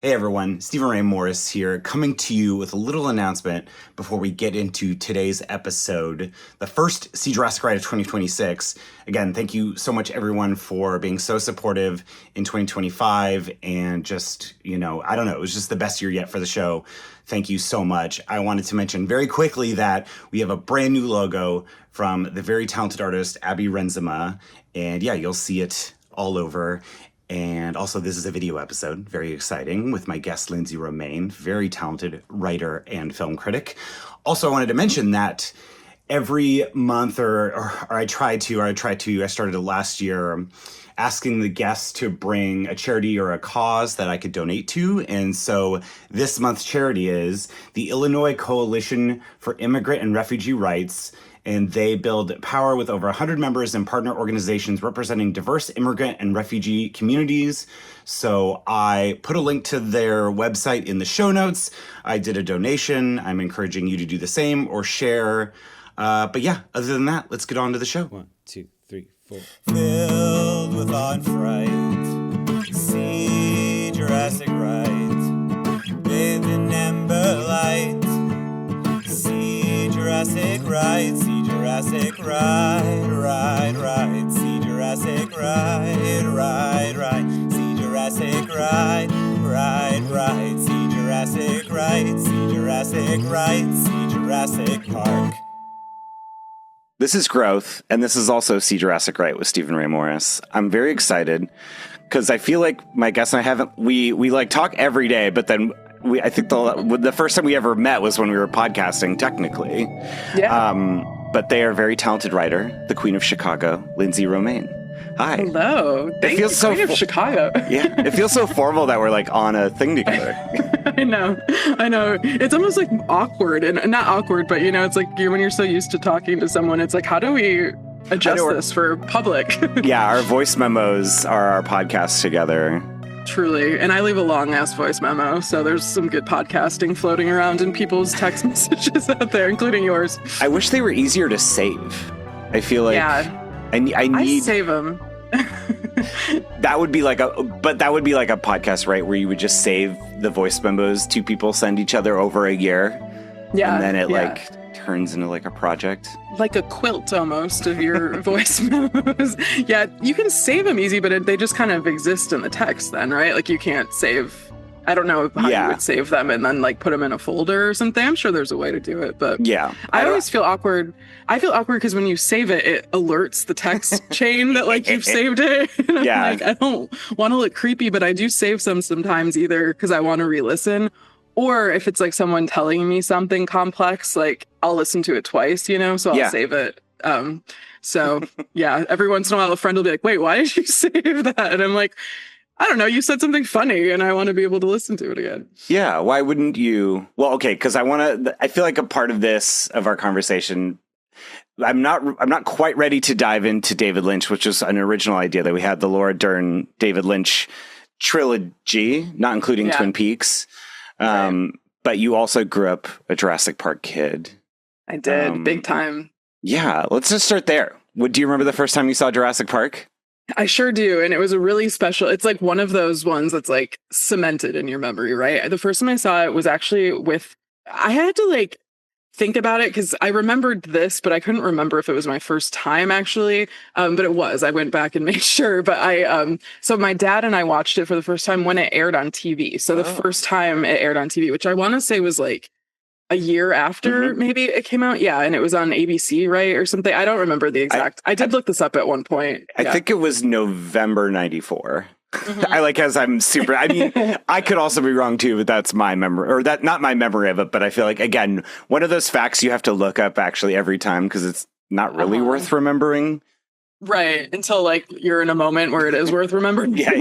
Hey everyone, Steven Ray Morris here, coming to you with a little announcement before we get into today's episode, the first See Jurassic Right of 2026. Again, thank you so much everyone for being so supportive in 2025 and just, I don't know, it was just the best year yet for the show. Thank you so much. I wanted to mention very quickly that we have a brand new logo from the very talented artist Abbie Renzema, and yeah, you'll see it all over. And also, this is a video episode, very exciting, with my guest, Lindsey Romain, very talented writer and film critic. Also, I wanted to mention that every month, I started it last year, asking the guests to bring a charity or a cause that I could donate to. And so this month's charity is the Illinois Coalition for Immigrant and Refugee Rights. And they build power with over 100 members and partner organizations representing diverse immigrant and refugee communities. So I put a link to their website in the show notes. I did a donation. I'm encouraging you to do the same or share. But yeah, other than that, let's get on to the show. 1, 2, 3, 4. Filled with awe and fright, see Jurassic Right, bathed in amber light. See Jurassic Right, see Jurassic Right, right. See Jurassic Right, right. See Jurassic Right, right. See Jurassic Right, see Jurassic Right, see Jurassic Park. This is Growth, and this is also See Jurassic Right with Steven Ray Morris. I'm very excited because I feel like my guest and I we like talk every day, but then I think the first time we ever met was when we were podcasting, technically. Yeah. But they are a very talented writer, the Queen of Chicago, Lindsey Romain. Hi. Hello. Thank you, Queen of Chicago. Yeah, it feels so formal that we're like on a thing together. I know. It's almost like awkward, and not awkward, but it's like when you're so used to talking to someone, it's like, how do we adjust this for public? Yeah, our voice memos are our podcasts together. Truly. And I leave a long ass voice memo, so there's some good podcasting floating around in people's text messages out there, including yours. I wish they were easier to save. I feel like I need I save them. That would be like a podcast, right? Where you would just save the voice memos two people send each other over a year. Yeah. And then it turns into like a project. Like a quilt almost of your voice memos. Yeah, you can save them easy, but they just kind of exist in the text then, right? Like you can't save, I don't know how you would save them and then like put them in a folder or something. I'm sure there's a way to do it, but yeah, I always feel awkward. I feel awkward because when you save it, it alerts the text chain that like you've saved it. And I'm like, I don't want to look creepy, but I do save some sometimes either because I want to re-listen, or if it's like someone telling me something complex, like I'll listen to it twice, so I'll save it. So yeah, every once in a while a friend will be like, wait, why did you save that? And I'm like, I don't know, you said something funny and I want to be able to listen to it again. Yeah, why wouldn't you? Well, okay, because I feel like a part of our conversation, I'm not quite ready to dive into David Lynch, which is an original idea that we had, the Laura Dern David Lynch trilogy, not including Twin Peaks. Right. But you also grew up a Jurassic Park kid. I did, big time. Yeah, let's just start there. Do you remember the first time you saw Jurassic Park? I sure do. And it was a really special, it's like one of those ones that's like cemented in your memory, right? The first time I saw it was actually I had to like think about it because I remembered this, but I couldn't remember if it was my first time actually. But it was. I went back and made sure. But so my dad and I watched it for the first time when it aired on TV. So the first time it aired on TV, which I want to say was like a year after maybe it came out. Yeah. And it was on ABC, right? Or something. I don't remember the exact. I did look this up at one point. I think it was November 94. I mean, I could also be wrong too, but that's my memory, or that not my memory of it. But I feel like, again, one of those facts you have to look up actually every time because it's not really worth remembering. Right. Until like you're in a moment where it is worth remembering. Because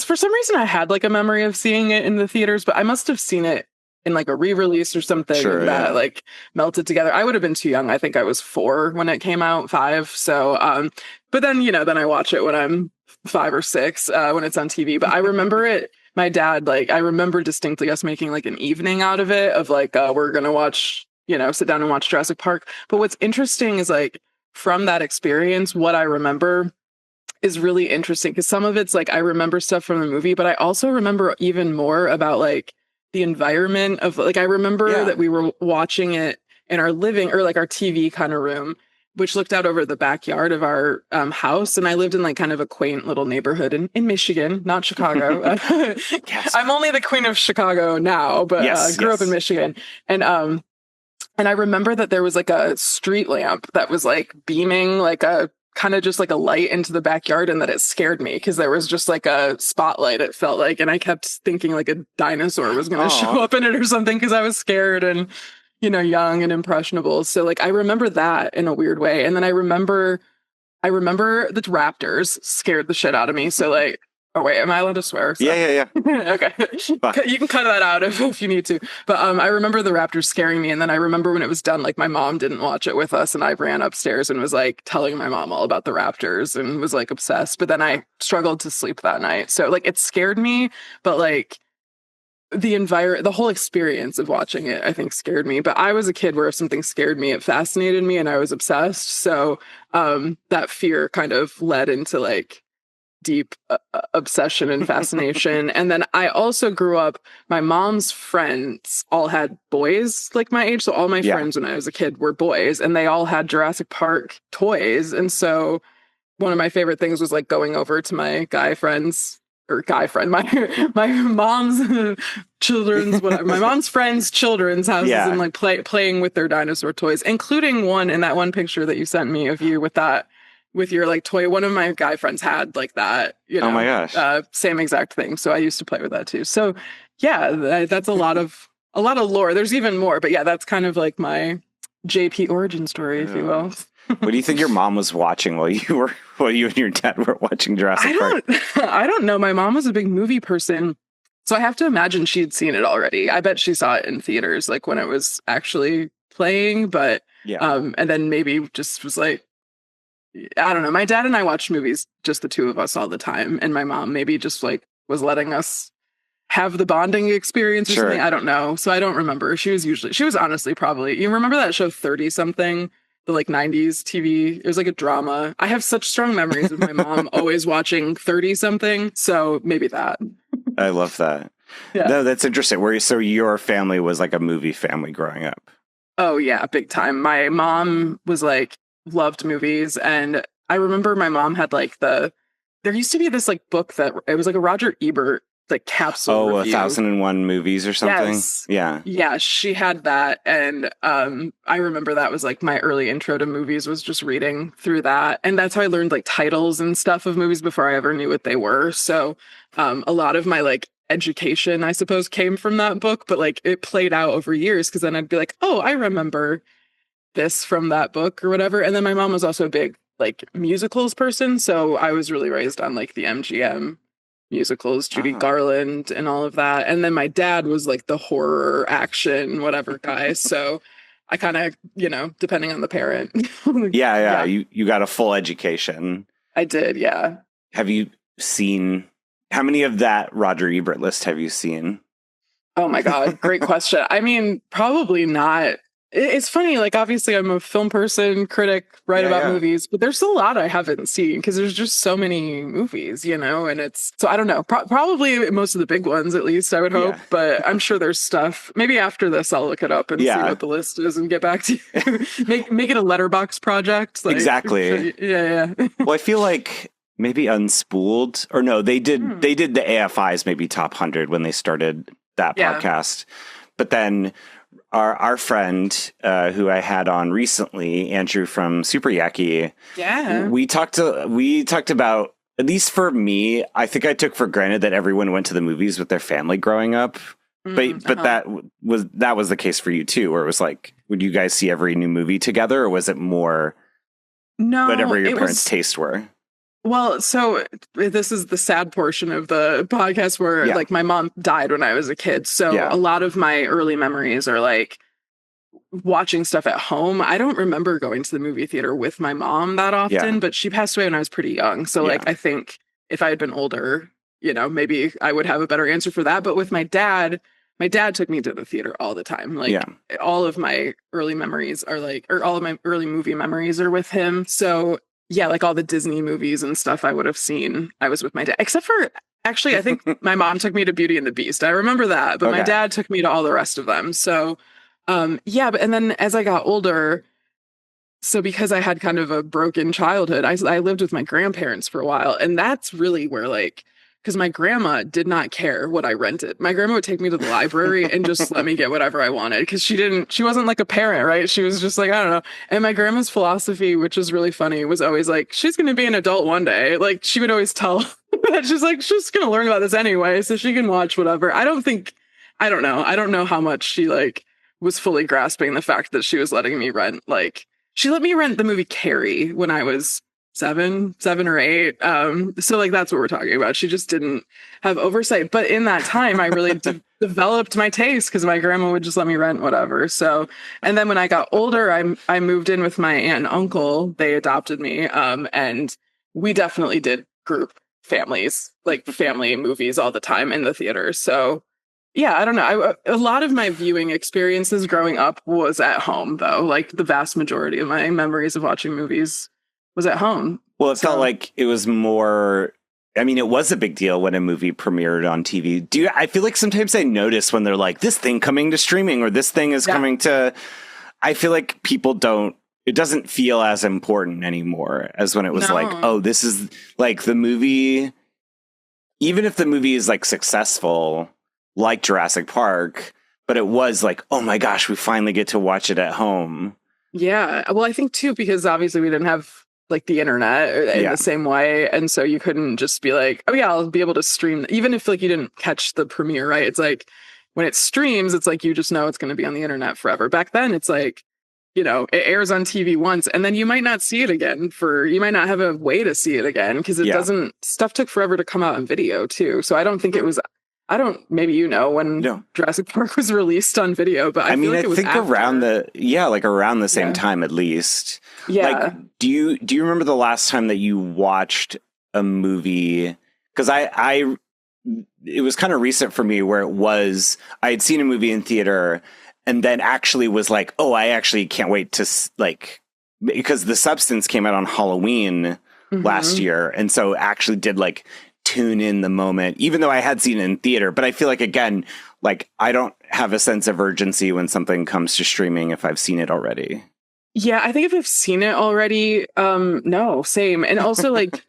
for some reason I had like a memory of seeing it in the theaters, but I must have seen it in like a re-release or something that like melted together. I would have been too young. I think I was 4 when it came out, 5. So, but then, then I watch it when I'm 5 or 6 when it's on TV. But I remember it. My dad, I remember distinctly us making like an evening out of it of like, we're going to watch, sit down and watch Jurassic Park. But what's interesting is like from that experience, what I remember is really interesting because some of it's like I remember stuff from the movie, but I also remember even more about like the environment of like I remember that we were watching it in our living or like our TV kind of room, which looked out over the backyard of our house. And I lived in like kind of a quaint little neighborhood in Michigan, not Chicago. Yes. I'm only the queen of Chicago now, but grew up in Michigan. And I remember that there was like a street lamp that was like beaming like a kind of just like a light into the backyard, and that it scared me because there was just like a spotlight, it felt like, and I kept thinking like a dinosaur was going to show up in it or something because I was scared and, you know, young and impressionable. So like I remember that in a weird way. And then I remember the raptors scared the shit out of me. So like, oh wait, am I allowed to swear? So. Yeah. Okay. You can cut that out if you need to. But I remember the raptors scaring me. And then I remember when it was done, like my mom didn't watch it with us. And I ran upstairs and was like telling my mom all about the raptors and was like obsessed. But then I struggled to sleep that night. So like it scared me, but like the whole experience of watching it, I think scared me. But I was a kid where if something scared me, it fascinated me and I was obsessed. So that fear kind of led into like deep obsession and fascination. And then I also grew up, my mom's friends all had boys like my age. So all my friends when I was a kid were boys, and they all had Jurassic Park toys. And so one of my favorite things was like going over to my my mom's children's, whatever, my mom's friends' children's houses and like playing with their dinosaur toys, including one in that one picture that you sent me of you with your like toy. One of my guy friends had like that, you know, oh my gosh, same exact thing. So I used to play with that too. So yeah, that's a lot of lore. There's even more, but yeah, that's kind of like my JP origin story, if you will. What do you think your mom was watching while you and your dad were watching Jurassic Park? I don't know. My mom was a big movie person, so I have to imagine she'd seen it already. I bet she saw it in theaters, like when it was actually playing. But and then maybe just was like, I don't know. My dad and I watched movies, just the two of us all the time. And my mom maybe just like was letting us have the bonding experience or something. I don't know. So I don't remember. She was honestly probably, you remember that show 30 something, the like 90s TV? It was like a drama. I have such strong memories of my mom always watching 30 something. So maybe that. I love that. Yeah. No, that's interesting. So your family was like a movie family growing up. Oh yeah, big time. My mom was like, loved movies, and I remember my mom had like there used to be this like book that it was like a Roger Ebert like capsule review. 1001 movies or something. Yeah, she had that, and I remember that was like my early intro to movies, was just reading through that, and that's how I learned like titles and stuff of movies before I ever knew what they were. So a lot of my like education, I suppose, came from that book, but like it played out over years because then I'd be like, oh, I remember this from that book or whatever. And then my mom was also a big like musicals person, so I was really raised on like the MGM musicals, Judy Garland and all of that. And then my dad was like the horror action whatever guy, so I kind of, you know, depending on the parent. yeah. You got a full education. I did. Have you seen, how many of that Roger Ebert list have you seen? Oh my god, great question. I mean, probably not. It's funny, like obviously I'm a film person, critic, write about movies, but there's a lot I haven't seen because there's just so many movies, you know, and it's, so I don't know, probably most of the big ones at least, I would hope, but I'm sure there's stuff. Maybe after this I'll look it up and see what the list is and get back to you. make it a letterbox project. Like, exactly. Yeah. Well, I feel like maybe Unspooled, or no, they did the AFI's maybe top 100 when they started that podcast, but then our friend who I had on recently, Andrew from Super Yaki, we talked about, at least for me, I think I took for granted that everyone went to the movies with their family growing up, but that was the case for you too, where it was like, would you guys see every new movie together, or was it more whatever your parents' tastes were? Well, so this is the sad portion of the podcast where like my mom died when I was a kid. So a lot of my early memories are like watching stuff at home. I don't remember going to the movie theater with my mom that often, but she passed away when I was pretty young. So like, I think if I had been older, you know, maybe I would have a better answer for that. But with my dad took me to the theater all the time. Like all of my early memories are like, or all of my early movie memories are with him. So yeah, like all the Disney movies and stuff I would have seen. I was with my dad, except for actually, I think my mom took me to Beauty and the Beast. I remember that, but my Okay. dad took me to all the rest of them. So, yeah, but and then as I got older, so because I had kind of a broken childhood, I lived with my grandparents for a while, and that's really where like because my grandma did not care what I rented. My grandma would take me to the library and just let me get whatever I wanted because she wasn't like a parent, right? She was just like, I don't know. And my grandma's philosophy, which is really funny, was always like, she's going to be an adult one day. Like she would always tell that she's like, she's going to learn about this anyway, so she can watch whatever. I don't know. I don't know how much she like was fully grasping the fact that she was letting me rent like she let me rent the movie Carrie when I was seven or eight. So like that's what we're talking about. She just didn't have oversight. But in that time, I really developed my taste because my grandma would just let me rent whatever. So, and then when I got older, I moved in with my aunt and uncle. They adopted me, and we definitely did group families, like family movies all the time in the theater. So yeah, I don't know. A lot of my viewing experiences growing up was at home, though. Like the vast majority of my memories of watching movies was at home. Well, it felt like it was more. I mean, it was a big deal when a movie premiered on TV. I feel like sometimes I notice when they're like, this thing coming to streaming or this thing is coming to. I feel like people don't. It doesn't feel as important anymore as when it was like, oh, this is like the movie. Even if the movie is like successful, like Jurassic Park, but it was like, oh my gosh, we finally get to watch it at home. Yeah. Well, I think too, because obviously we didn't have like the internet in the same way. And so you couldn't just be like, oh yeah, I'll be able to stream. Even if like you didn't catch the premiere, right? It's like when it streams, it's like you just know it's going to be on the internet forever. Back then, it's like, you know, it airs on TV once and then you might not see it again you might not have a way to see it again because stuff took forever to come out on video too. So I don't think it was, maybe you know when Jurassic Park was released on video, but I mean, like I think around the same time at least. Yeah. Like, do you remember the last time that you watched a movie? Because it was kind of recent for me where I had seen a movie in theater and then actually was like, oh, I actually can't wait to like, because The Substance came out on Halloween last year. And so actually did like tune in the moment, even though I had seen it in theater. But I feel like, again, like I don't have a sense of urgency when something comes to streaming if I've seen it already. Yeah, I think if I've seen it already, no, same. And also like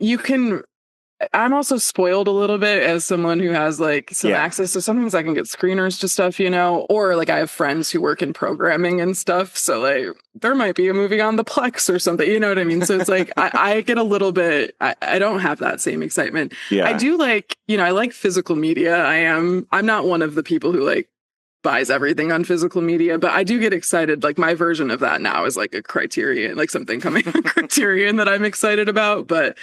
I'm also spoiled a little bit as someone who has like some access. So sometimes I can get screeners to stuff, you know, or like I have friends who work in programming and stuff. So like there might be a movie on the Plex or something, you know what I mean? So it's like I get a little bit, I don't have that same excitement. Yeah. I do like, you know, I like physical media. I'm not one of the people who like buys everything on physical media, but I do get excited. Like my version of that now is like a Criterion, like something coming on Criterion that I'm excited about. But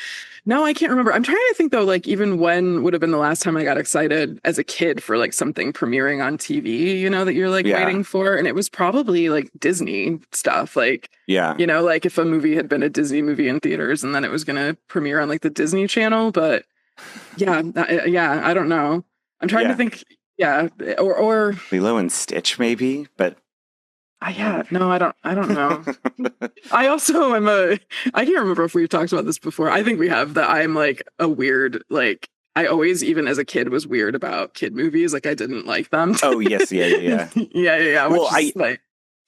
no, I can't remember. I'm trying to think though, like even when would have been the last time I got excited as a kid for like something premiering on TV, you know, that you're like waiting for. And it was probably like Disney stuff. Like, you know, like if a movie had been a Disney movie in theaters and then it was going to premiere on like the Disney Channel. But I don't know. I'm trying to think. Yeah, or Lilo and Stitch, maybe, but no, I don't know. I also am I can't remember if we've talked about this before. I think we have that. I'm like a weird, like I always, even as a kid, was weird about kid movies. Like I didn't like them. Oh yes, yeah. Well,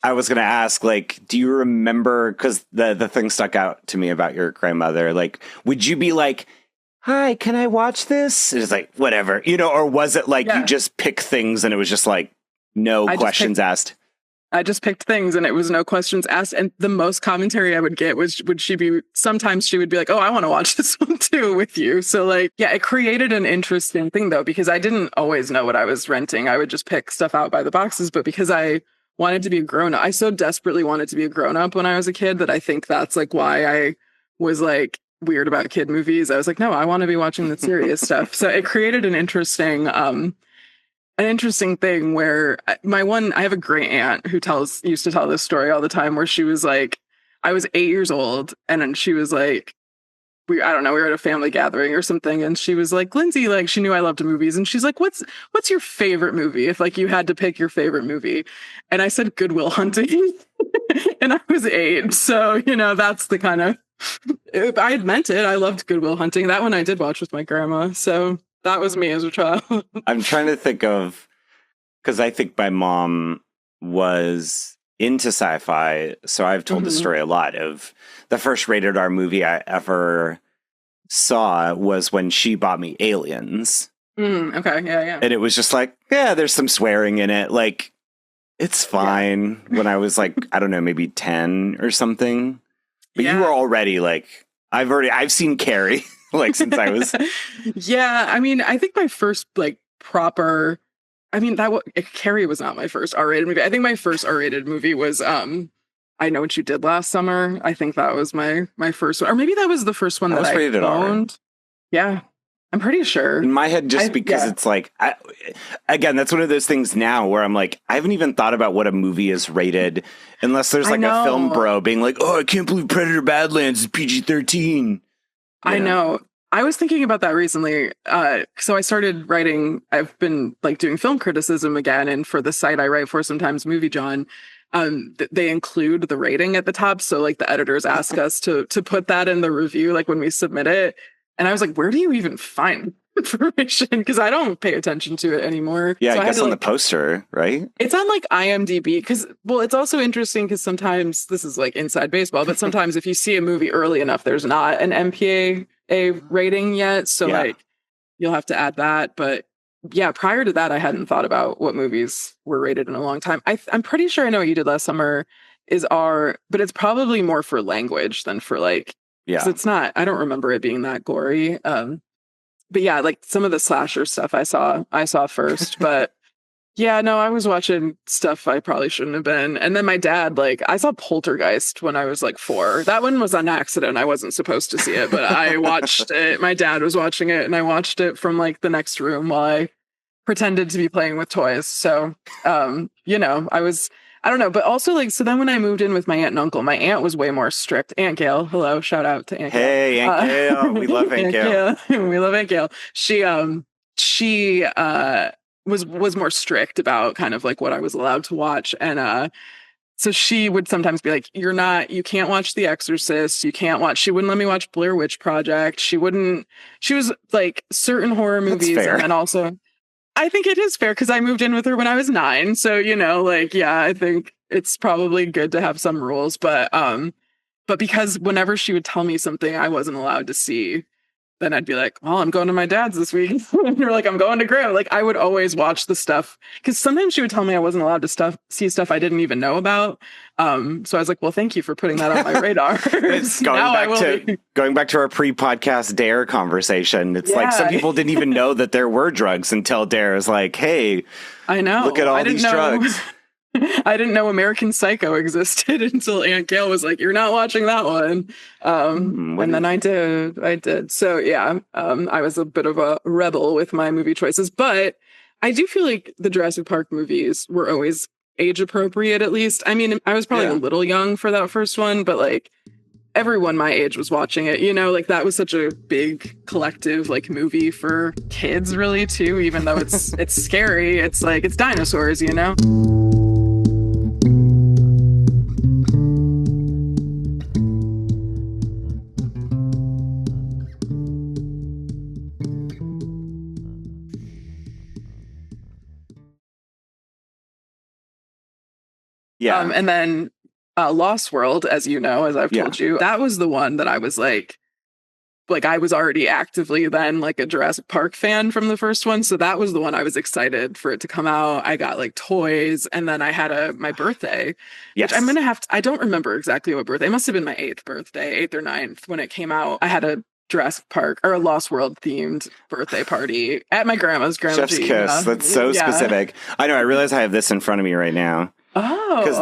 I was gonna ask, like, do you remember? Because the thing stuck out to me about your grandmother. Like, would you be like, hi, can I watch this? It's like, whatever, you know, or was it like you just pick things and it was just like, no questions asked? I just picked things and it was no questions asked. And the most commentary I would get was, sometimes she would be like, oh, I want to watch this one too with you. So like, yeah, it created an interesting thing though, because I didn't always know what I was renting. I would just pick stuff out by the boxes, but because I wanted to be a grown up, I so desperately wanted to be a grown up when I was a kid that I think that's like why I was like, weird about kid movies. I was like, no, I want to be watching the serious stuff. So it created an interesting thing where I have a great aunt who used to tell this story all the time where she was like, I was 8 years old and then she was like, we were at a family gathering or something. And she was like, Lindsey, like she knew I loved movies. And she's like, what's your favorite movie? If like you had to pick your favorite movie. And I said, Good Will Hunting. And I was 8. So, you know, that's the kind of I had meant it. I loved Good Will Hunting. That one I did watch with my grandma. So that was me as a child. I'm trying to think of, because I think my mom was into sci-fi, so I've told the story a lot of the first rated R movie I ever saw was when she bought me Aliens. Okay, yeah. And it was just like, yeah, there's some swearing in it. Like, it's fine. When I was like, I don't know, maybe 10 or something. But you were already like, I've seen Carrie, like, since I was. Yeah, I mean, I think my first, like, proper, I mean, Carrie was not my first R-rated movie. I think my first R-rated movie was, I Know What You Did Last Summer. I think that was my first one. Or maybe that was the first one that I rated owned. R. Yeah. I'm pretty sure. In my head, because it's like, again, that's one of those things now where I'm like, I haven't even thought about what a movie is rated unless there's like a film bro being like, oh, I can't believe Predator Badlands is PG-13. I know. I was thinking about that recently. So I started writing, I've been like doing film criticism again. And for the site I write for, sometimes Movie John, they include the rating at the top. So like the editors ask us to put that in the review, like when we submit it. And I was like, where do you even find information? Because I don't pay attention to it anymore. Yeah, so I guess on the poster, right? It's on like IMDb because, well, it's also interesting because sometimes, this is like inside baseball, but sometimes if you see a movie early enough, there's not an MPAA rating yet. So like you'll have to add that. But yeah, prior to that, I hadn't thought about what movies were rated in a long time. I'm pretty sure I Know What You Did Last Summer is R, but it's probably more for language than for like, because it's not, I don't remember it being that gory. But yeah, like some of the slasher stuff I saw first. But yeah, no, I was watching stuff I probably shouldn't have been. And then my dad, like, I saw Poltergeist when I was like 4. That one was an accident. I wasn't supposed to see it, but I watched it. My dad was watching it, and I watched it from like the next room while I pretended to be playing with toys. So, you know, I don't know, but also like, so then when I moved in with my aunt and uncle, my aunt was way more strict. Aunt Gail, hello, shout out to Aunt Gail. Hey, Aunt Gail, we love Aunt Gail. We love Aunt Gail. She was more strict about kind of like what I was allowed to watch. And so she would sometimes be like, you can't watch The Exorcist. She wouldn't let me watch Blair Witch Project. She was like certain horror movies. And then also, I think it is fair because I moved in with her when I was 9. So, you know, like, yeah, I think it's probably good to have some rules. But because whenever she would tell me something I wasn't allowed to see, then I'd be like, well, I'm going to my dad's this week. And you're like, I'm going to Grimm. Like, I would always watch the stuff because sometimes she would tell me I wasn't allowed to see stuff I didn't even know about. So I was like, well, thank you for putting that on my radar. Going back to our pre-podcast Dare conversation. It's like some people didn't even know that there were drugs until Dare is like, hey, I know, look at all these drugs. I didn't know American Psycho existed until Aunt Gail was like, you're not watching that one. And then I did. So yeah, I was a bit of a rebel with my movie choices, but I do feel like the Jurassic Park movies were always age appropriate, at least. I mean, I was probably a little young for that first one, but like everyone my age was watching it, you know, like that was such a big collective like movie for kids really too, even though it's scary. It's like, it's dinosaurs, you know? Yeah. And then Lost World, as you know, as I've told you, that was the one that I was like I was already actively then like a Jurassic Park fan from the first one. So that was the one I was excited for it to come out. I got like toys, and then I had my birthday, which I'm going to I don't remember exactly what birthday. It must have been my 8th birthday, 8th or 9th when it came out. I had a Jurassic Park or a Lost World themed birthday party at my grandma's. Chef's kiss. That's so specific. I know. I realize I have this in front of me right now. Oh, because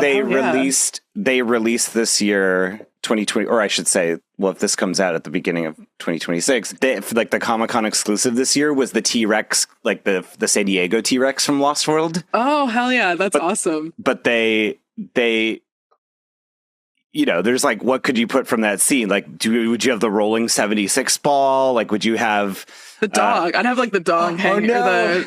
they released this year 2020, or I should say, well, if this comes out at the beginning of 2026, like the Comic-Con exclusive this year was the T-Rex, like the San Diego T-Rex from Lost World. Oh, hell yeah, that's awesome. But they you know, there's like, what could you put from that scene? Like, would you have the rolling 76 ball? Like, would you have the dog? I'd have like the dog hanging. No.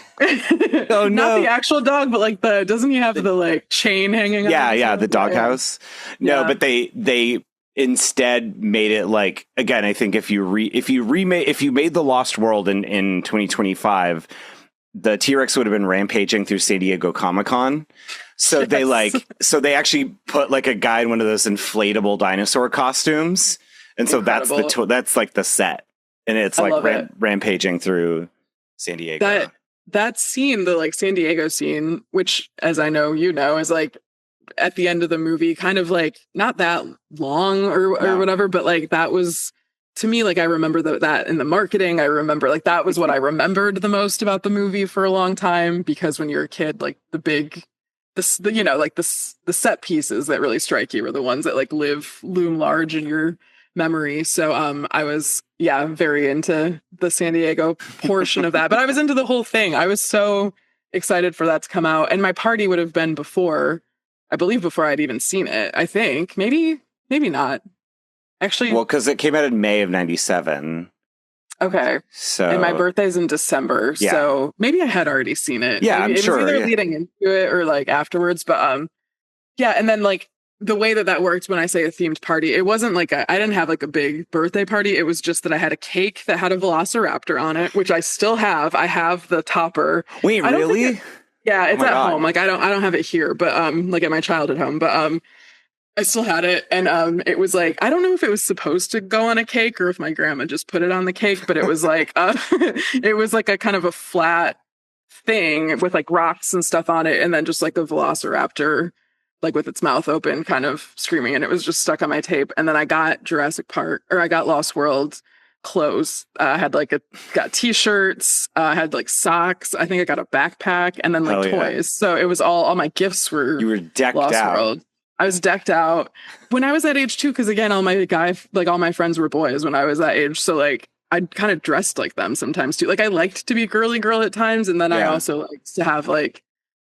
Oh no! Not the actual dog, but like doesn't he have the like chain hanging? Yeah, the doghouse. No, but they instead made it like, again, I think if you made The Lost World in 2025, the T-Rex would have been rampaging through San Diego Comic-Con. So they actually put like a guy in one of those inflatable dinosaur costumes. And so Incredible. that's like the set. And it's like rampaging through San Diego. That scene, the like San Diego scene, which, as I know, is like at the end of the movie, kind of like not that long or whatever, but like that was, to me, like I remember that in the marketing. I remember like that was what I remembered the most about the movie for a long time, because when you're a kid, like the set pieces that really strike you are the ones that like loom large in your memory. So I was very into the San Diego portion of that, but I was into the whole thing. I was so excited for that to come out, and my party would have been before I'd even seen it. I think maybe not actually. Well, because it came out in May of '97. Okay, so and my birthday's in December, so maybe I had already seen it. Yeah, maybe I'm sure. It was either leading into it or like afterwards, but and then like the way that worked when I say a themed party, it wasn't like I didn't have like a big birthday party. It was just that I had a cake that had a velociraptor on it, which I still have. I have the topper. Wait, really? Yeah, it's at home. Like I don't have it here, but like at my childhood home, but I still had it, and it was like, I don't know if it was supposed to go on a cake or if my grandma just put it on the cake, but it was like it was like a kind of a flat thing with like rocks and stuff on it, and then just like a velociraptor like with its mouth open kind of screaming, and it was just stuck on my tape. And then I got I got Lost World clothes. I had got t-shirts, I had like socks, I think I got a backpack, and then like toys. So it was all my gifts were. You were decked Lost out. World. I was decked out when I was that age too, because again, all my friends were boys when I was that age. So like I kind of dressed like them sometimes too. Like I liked to be a girly girl at times, and then I also liked to have like,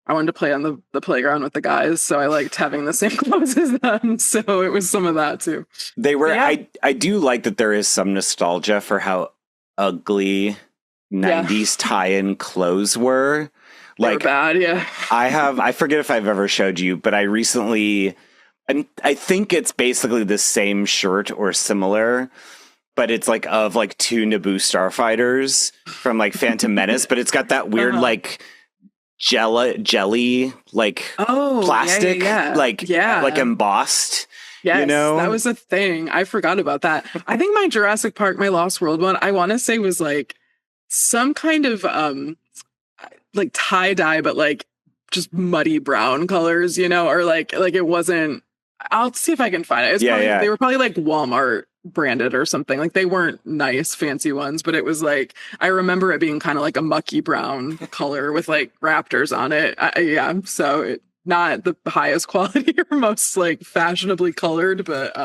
I wanted to play on the playground with the guys, so I liked having the same clothes as them. So it was some of that too. They were. Yeah. I do like that there is some nostalgia for how ugly 90s tie-in clothes were. Like bad, yeah. I forget if I've ever showed you, but I recently, and I think it's basically the same shirt or similar, but it's like of like two Naboo starfighters from like Phantom Menace, but it's got that weird like jelly like plastic like embossed. Yes, you know? That was a thing. I forgot about that. I think my Jurassic Park, my Lost World one, I want to say was like some kind of like tie-dye, but like just muddy brown colors, or like it wasn't. I'll see if I can find it. They were probably like Walmart branded or something. Like they weren't nice fancy ones, but it was like, I remember it being kind of like a mucky brown color with like raptors on it. So not the highest quality or most like fashionably colored, but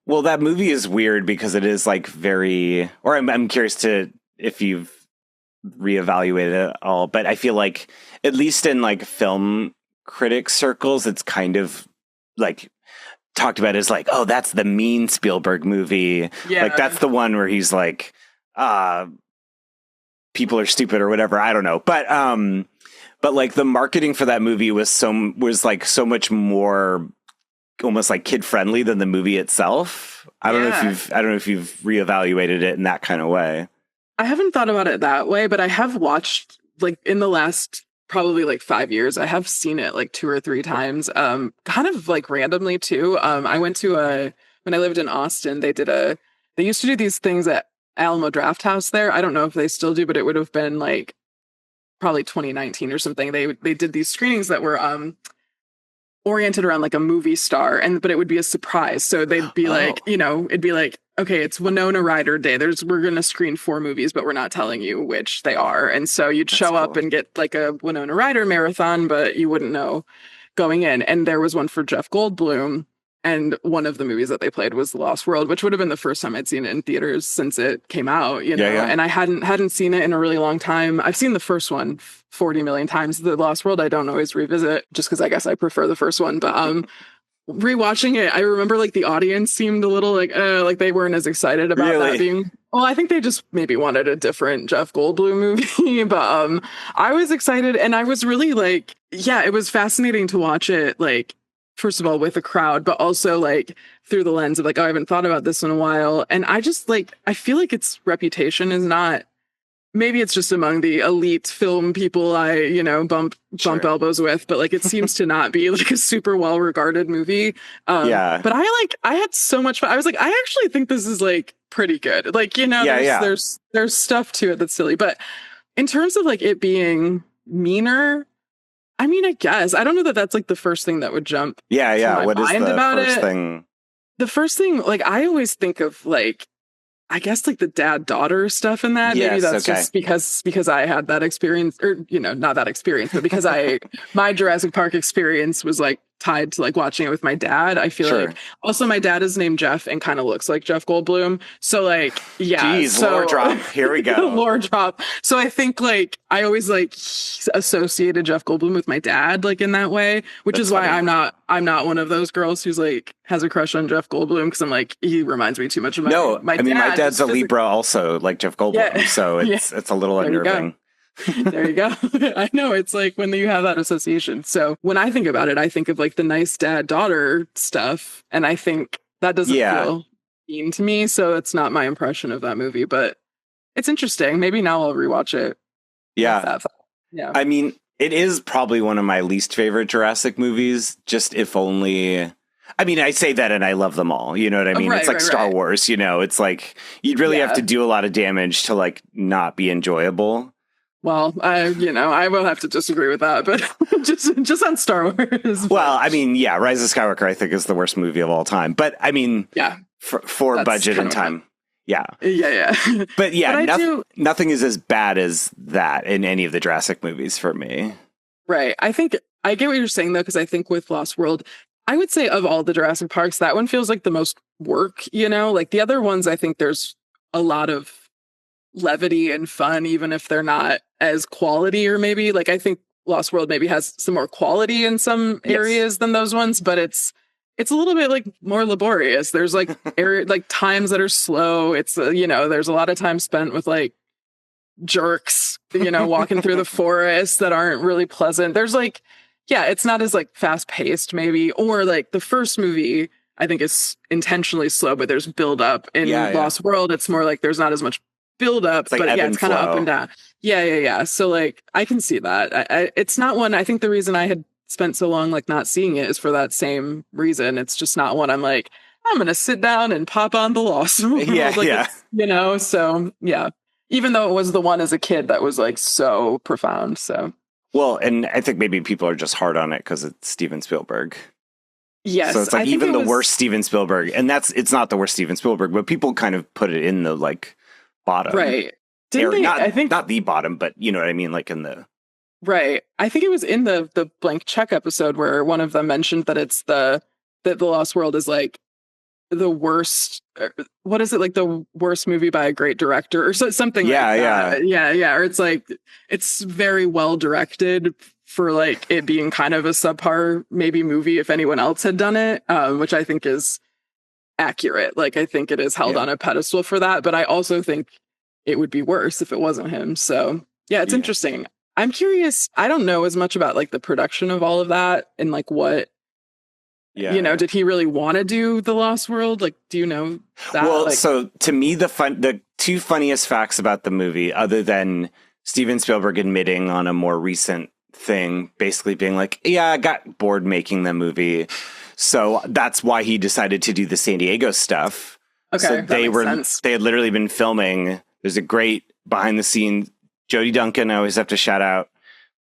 well, that movie is weird because it is like very, or I'm curious if you've reevaluated it all, but I feel like at least in like film critic circles, it's kind of like talked about as like, oh, that's the mean Spielberg movie. Yeah. Like that's the one where he's like, people are stupid or whatever. I don't know. But like the marketing for that movie was like so much more almost like kid friendly than the movie itself. I don't know if you've reevaluated it in that kind of way. I haven't thought about it that way, but I have watched like in the last probably like 5 years, I have seen it like 2 or 3 times, kind of like randomly too. I went to when I lived in Austin, they used to do these things at Alamo Draft House there. I don't know if they still do, but it would have been like probably 2019 or something. They did these screenings that were oriented around like a movie star, but it would be a surprise. So they'd be like, it'd be like, okay, it's Winona Ryder Day. We're going to screen 4 movies, but we're not telling you which they are. And so you'd show up and get like a Winona Ryder marathon, but you wouldn't know going in. And there was one for Jeff Goldblum. And one of the movies that they played was The Lost World, which would have been the first time I'd seen it in theaters since it came out, and I hadn't seen it in a really long time. I've seen the first one 40 million times. The Lost World, I don't always revisit just because I guess I prefer the first one. But rewatching it, I remember like the audience seemed a little like they weren't as excited about that being. Well, I think they just maybe wanted a different Jeff Goldblum movie, but I was excited, and I was really like, it was fascinating to watch it like first of all, with a crowd, but also like through the lens of like, oh, I haven't thought about this in a while. And I just like, I feel like its reputation is not, maybe it's just among the elite film people I, you know, bump elbows with, but like it seems to not be like a super well regarded movie. But I had so much fun. I was like, I actually think this is like pretty good. Like, you know, there's stuff to it that's silly. But in terms of like it being meaner, I mean, I guess I don't know that that's like the first thing that would jump. What is the first thing? The first thing, like I always think of like, I guess like the dad-daughter stuff in that. Maybe that's just because I had that experience, or you know, not that experience, but because my Jurassic Park experience was like tied to like watching it with my dad. I feel like also my dad is named Jeff and kind of looks like Jeff Goldblum. So like, lore drop. Here we go. Lore drop. So I think like I always like associated Jeff Goldblum with my dad like in that way, which is why I'm not one of those girls who's like has a crush on Jeff Goldblum because I'm like he reminds me too much of my dad. I mean my dad's a Libra also like Jeff Goldblum, so it's a little unnerving. There you go. I know, it's like when you have that association. So when I think about it, I think of like the nice dad-daughter stuff, and I think that doesn't feel mean to me. So it's not my impression of that movie, but it's interesting. Maybe now I'll rewatch it. Yeah. I mean, it is probably one of my least favorite Jurassic movies. Just if only. I mean, I say that and I love them all. You know what I mean? It's like Star Wars. You know, it's like you'd really have to do a lot of damage to like not be enjoyable. Well, I will have to disagree with that, but just on Star Wars. Well, I mean, Rise of Skywalker, I think is the worst movie of all time. But I mean, for budget and time, But nothing is as bad as that in any of the Jurassic movies for me. Right. I think I get what you're saying though, because I think with Lost World, I would say of all the Jurassic Parks, that one feels like the most work. You know, like the other ones, I think there's a lot of levity and fun, even if they're not as quality, or maybe like I think Lost World maybe has some more quality in some areas than those ones, but it's a little bit like more laborious. There's like like times that are slow. It's there's a lot of time spent with like jerks, walking through the forest that aren't really pleasant. There's like, it's not as like fast paced maybe, or like the first movie I think is intentionally slow, but there's build up. In Lost World, it's more like there's not as much build up, but it's kind of up and down. So like I can see that. It's not one. I think the reason I had spent so long like not seeing it is for that same reason. It's just not one I'm like, I'm gonna sit down and pop on the Lost World. So even though it was the one as a kid that was like so profound. So well, and I think maybe people are just hard on it because it's Steven Spielberg. Yes, so it's like even the worst Steven Spielberg, and it's not the worst Steven Spielberg, but people kind of put it in the like bottom, right? I think not the bottom, but you know what I mean, like in the right. I think it was in the blank check episode where one of them mentioned that it's that the Lost World is like the worst. What is it, like the worst movie by a great director or something? Or it's like it's very well directed for like it being kind of a subpar maybe movie if anyone else had done it, which I think is accurate. Like I think it is held on a pedestal for that, but I also think it would be worse if it wasn't him. So it's interesting. I'm curious. I don't know as much about like the production of all of that and like what, did he really want to do The Lost World? Like, do you know that? Well, so to me, the two funniest facts about the movie, other than Steven Spielberg admitting on a more recent thing, basically being like, I got bored making the movie. So that's why he decided to do the San Diego stuff. Okay. So they had literally been filming. There's a great behind the scenes, Jodie Duncan, I always have to shout out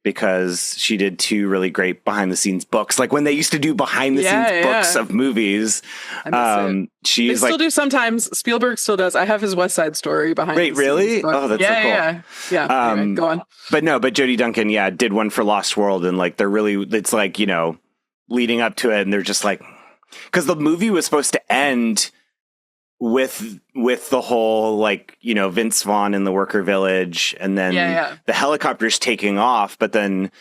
because she did 2 really great behind the scenes books. Like when they used to do behind the scenes books of movies. They still do sometimes. Spielberg still does. I have his West Side Story behind the scenes. Wait, really? Oh, that's so cool. Anyway, go on. But Jodie Duncan, did one for Lost World, and like it's like, leading up to it, and they're just like, because the movie was supposed to end with the whole like Vince Vaughn in the worker village, and then the helicopters taking off, but then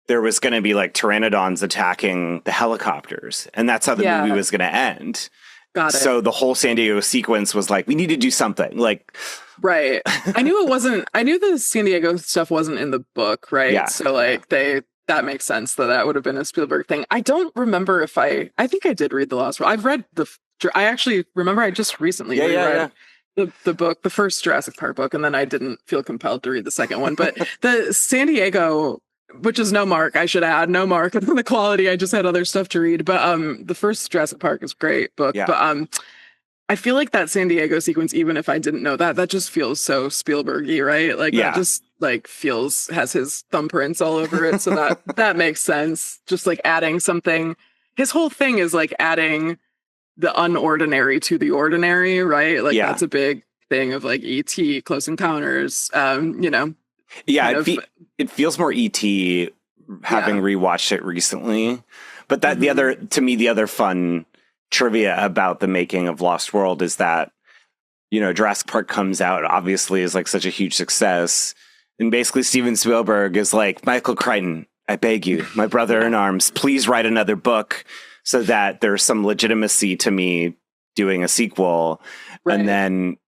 there was going to be like pteranodons attacking the helicopters, and that's how the movie was going to end. Got it. So the whole San Diego sequence was like, we need to do something like right. I knew the San Diego stuff wasn't in the book, right? So like they that makes sense that would have been a Spielberg thing. I don't remember if I think I did read The Lost World. I've read I actually remember I just recently reread the book, the first Jurassic Park book, and then I didn't feel compelled to read the second one. But the San Diego, which is no mark, I should add, no mark on the quality. I just had other stuff to read. But the first Jurassic Park is a great book. Yeah. But I feel like that San Diego sequence, even if I didn't know that just feels so Spielberg-y, right? Like that just like has his thumbprints all over it. So that makes sense. Just like adding something. His whole thing is like adding the unordinary to the ordinary, right? Like that's a big thing of like E.T., Close Encounters, you know. Yeah, it feels more E.T. having rewatched it recently. But that the other fun trivia about the making of Lost World is that, you know, Jurassic Park comes out, obviously is like such a huge success. And basically Steven Spielberg is like, Michael Crichton, I beg you, my brother in arms, please write another book so that there's some legitimacy to me doing a sequel. Right. And then,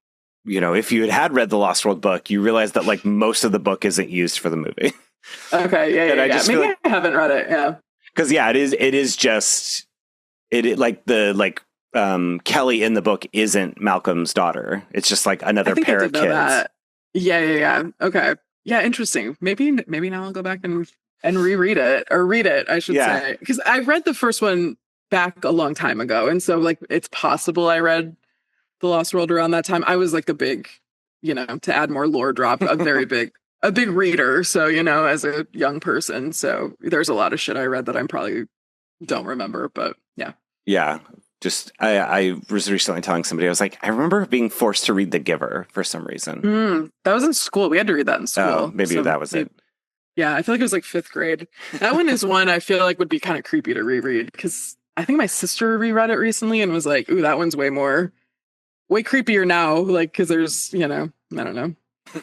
you know, if you had read the Lost World book, you realize that like most of the book isn't used for the movie. Okay. Yeah. Maybe like, I haven't read it. Yeah. Cause it is just, Kelly in the book isn't Malcolm's daughter. It's just like another pair of kids. That. Yeah. Okay. Yeah. Interesting. Maybe now I'll go back and reread it or read it, I should say. Because I read the first one back a long time ago. And so like, it's possible I read The Lost World around that time. I was like a big, you know, to add more lore drop, a big reader. So, you know, as a young person. So there's a lot of shit I read that I probably don't remember, but yeah. Yeah. Just, I was recently telling somebody, I was like, I remember being forced to read The Giver for some reason. That was in school. We had to read that in school. Oh, maybe that was it. Yeah, I feel like it was like 5th grade. That one is one I feel like would be kind of creepy to reread because I think my sister reread it recently and was like, ooh, that one's way creepier now. Like, because there's, you know, I don't know,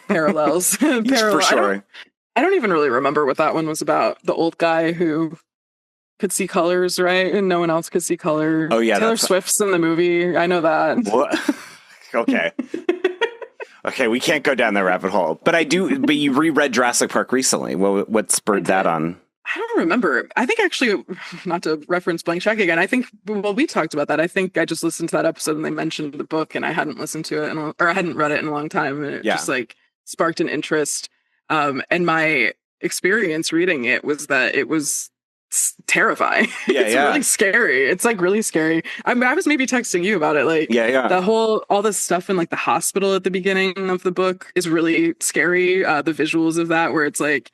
parallels. For sure. I don't even really remember what that one was about. The old guy who could see colors, right? And no one else could see color. Oh, yeah. Taylor Swift's in the movie. I know that. What? Okay. Okay, we can't go down that rabbit hole. But you reread Jurassic Park recently. What spurred that on? I don't remember. I think actually, not to reference Blank Check again, I think, we talked about that. I think I just listened to that episode and they mentioned the book and I hadn't listened to it or I hadn't read it in a long time. And it just like sparked an interest. And my experience reading it was that it was terrifying. It's really scary. It's like really scary. I was maybe texting you about it. Like all this stuff in like the hospital at the beginning of the book is really scary. The visuals of that, where it's like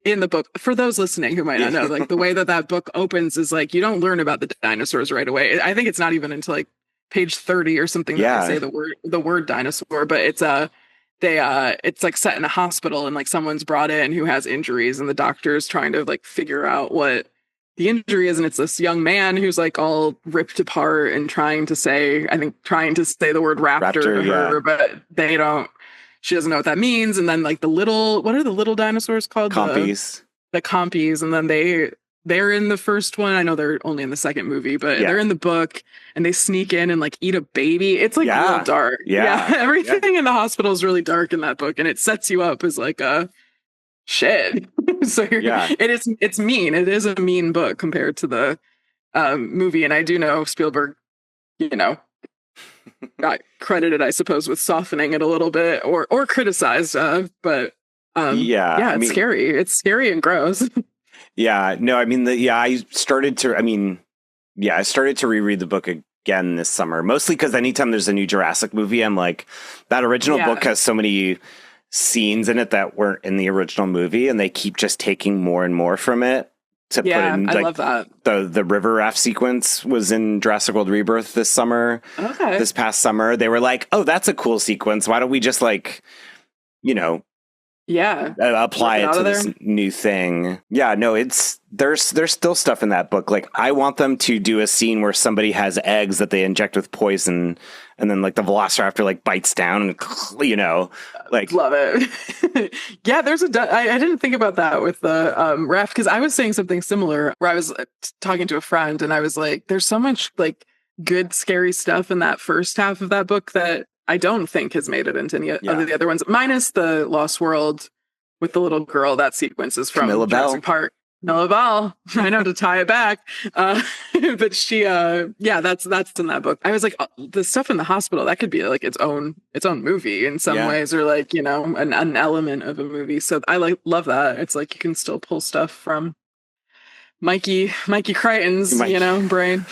in the book, for those listening who might not know, like the way that book opens is like, you don't learn about the dinosaurs right away. I think it's not even until like page 30 or something that they say the word dinosaur, but it's it's like set in a hospital and like someone's brought in who has injuries and the doctor's trying to like figure out what the injury is. And it's this young man who's like all ripped apart and trying to say the word raptor to her, but she doesn't know what that means. And then like what are the little dinosaurs called? Compies. The compies. And then they're in the first one. I know they're only in the second movie, but they're in the book and they sneak in and like eat a baby. It's like real dark. Yeah. Everything in the hospital is really dark in that book. And it sets you up as like a shit. So it's mean. It is a mean book compared to the movie. And I do know Spielberg, you know, got credited, I suppose, with softening it a little bit or criticized. But it's scary. It's scary and gross. Yeah, no, I mean, I started to reread the book again this summer, mostly because anytime there's a new Jurassic movie, I'm like, that original book has so many scenes in it that weren't in the original movie, and they keep just taking more and more from it to put in. Like, I love that. The river raft sequence was in Jurassic World Rebirth this summer. Okay. This past summer, they were like, oh, that's a cool sequence. Why don't we just like, you know, apply it to this new thing. Yeah, no, there's still stuff in that book. Like, I want them to do a scene where somebody has eggs that they inject with poison, and then like the velociraptor like bites down, and you know, like, love it. Yeah, there's I didn't think about that with the raft, because I was saying something similar where I was talking to a friend and I was like, there's so much like good scary stuff in that first half of that book that I don't think has made it into any of the other ones, minus the Lost World with the little girl. That sequence is from Camilla Bell. Jurassic Park. Camilla Bell. I know, to tie it back. But she, that's in that book. I was like, the stuff in the hospital, that could be like its own movie in some ways, or like, you know, an element of a movie. So I love that. It's like you can still pull stuff from Mikey Crichton's, you know, brain.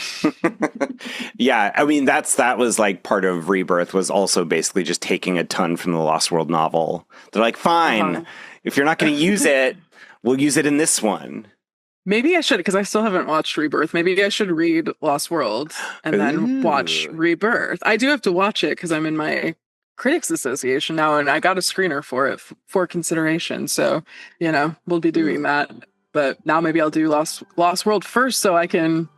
Yeah, I mean, that was like part of Rebirth, was also basically just taking a ton from the Lost World novel. They're like, fine, if you're not going to use it, we'll use it in this one. Maybe I should, because I still haven't watched Rebirth. Maybe I should read Lost World and then watch Rebirth. I do have to watch it because I'm in my Critics Association now, and I got a screener for it for consideration. So, you know, we'll be doing that. But now maybe I'll do Lost World first so I can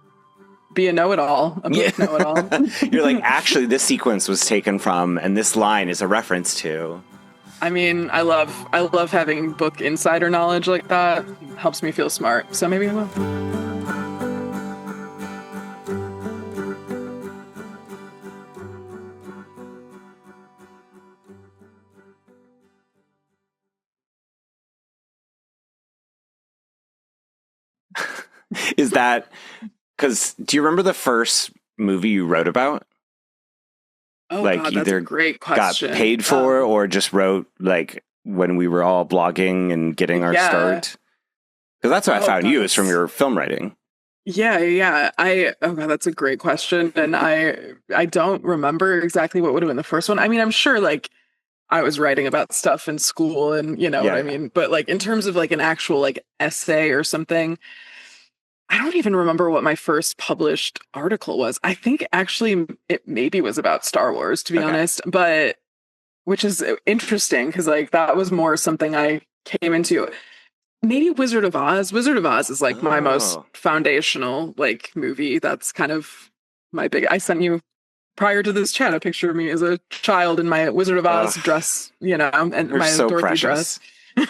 be a know-it-all. Know-it-all. You're like, actually, this sequence was taken from, and this line is a reference to. I mean, I love having book insider knowledge like that. It helps me feel smart. So maybe I will. Is that because, do you remember the first movie you wrote about? Oh, like, God, either that's a great question. Got paid for or just wrote, like, when we were all blogging and getting our start? Because that's how I found you, is from your film writing. Yeah. Oh God, that's a great question. And I don't remember exactly what would have been the first one. I mean, I'm sure like I was writing about stuff in school and you know what I mean? But like in terms of like an actual like essay or something, I don't even remember what my first published article was. I think actually it maybe was about Star Wars, to be honest, but which is interesting because like that was more something I came into. Maybe Wizard of Oz. Wizard of Oz is like my most foundational like movie. That's kind of my big. I sent you prior to this chat a picture of me as a child in my Wizard of Oz dress, you know, and my so Dorothy precious. dress.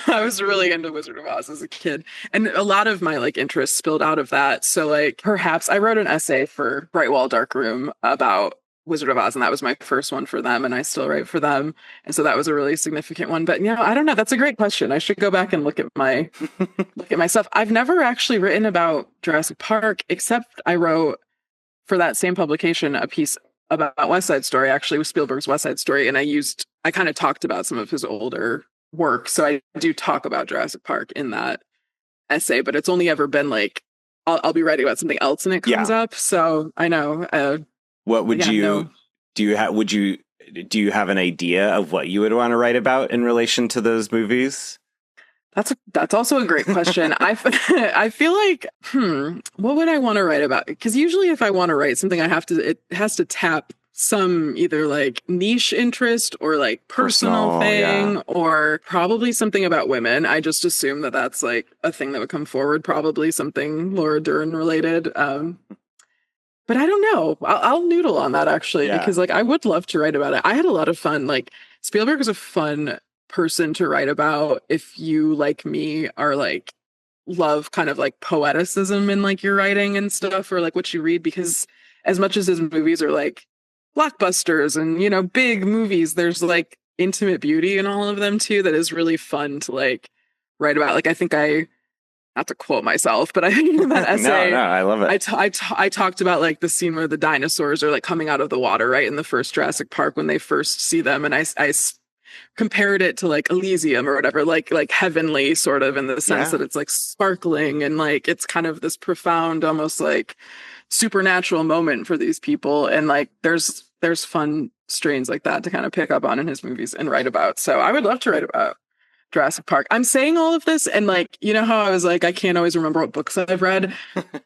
I was really into Wizard of Oz as a kid. And a lot of my like interests spilled out of that. So like perhaps I wrote an essay for Bright Wall Dark Room about Wizard of Oz, and that was my first one for them, and I still write for them. And so that was a really significant one. But you know, I don't know. That's a great question. I should go back and look at my stuff. I've never actually written about Jurassic Park, except I wrote for that same publication a piece about West Side Story, actually with Spielberg's West Side Story, and I kind of talked about some of his older work. So I do talk about Jurassic Park in that essay, but it's only ever been like I'll be writing about something else and it comes up. So I know. What would do you have an idea of what you would want to write about in relation to those movies? That's also a great question. I feel like, what would I want to write about? Because usually if I want to write something, it has to tap some either like niche interest or like personal thing or probably something about women. I just assume that that's like a thing that would come forward, probably something Laura Dern related. But I don't know. I'll noodle on that actually, because like I would love to write about it. I had a lot of fun. Like Spielberg is a fun person to write about if you, like me, are like love kind of like poeticism in like your writing and stuff, or like what you read, because as much as his movies are like blockbusters and, you know, big movies, there's like intimate beauty in all of them too that is really fun to like write about. Like I think not to quote myself, but I think in that essay, no, I love it. I talked about like the scene where the dinosaurs are like coming out of the water, right, in the first Jurassic Park when they first see them, and I compared it to like Elysium or whatever, like heavenly sort of, in the sense that it's like sparkling and like it's kind of this profound, almost like supernatural moment for these people, and like there's fun strains like that to kind of pick up on in his movies and write about. So I would love to write about Jurassic Park. I'm saying all of this, and like, you know how I was like, I can't always remember what books I've read.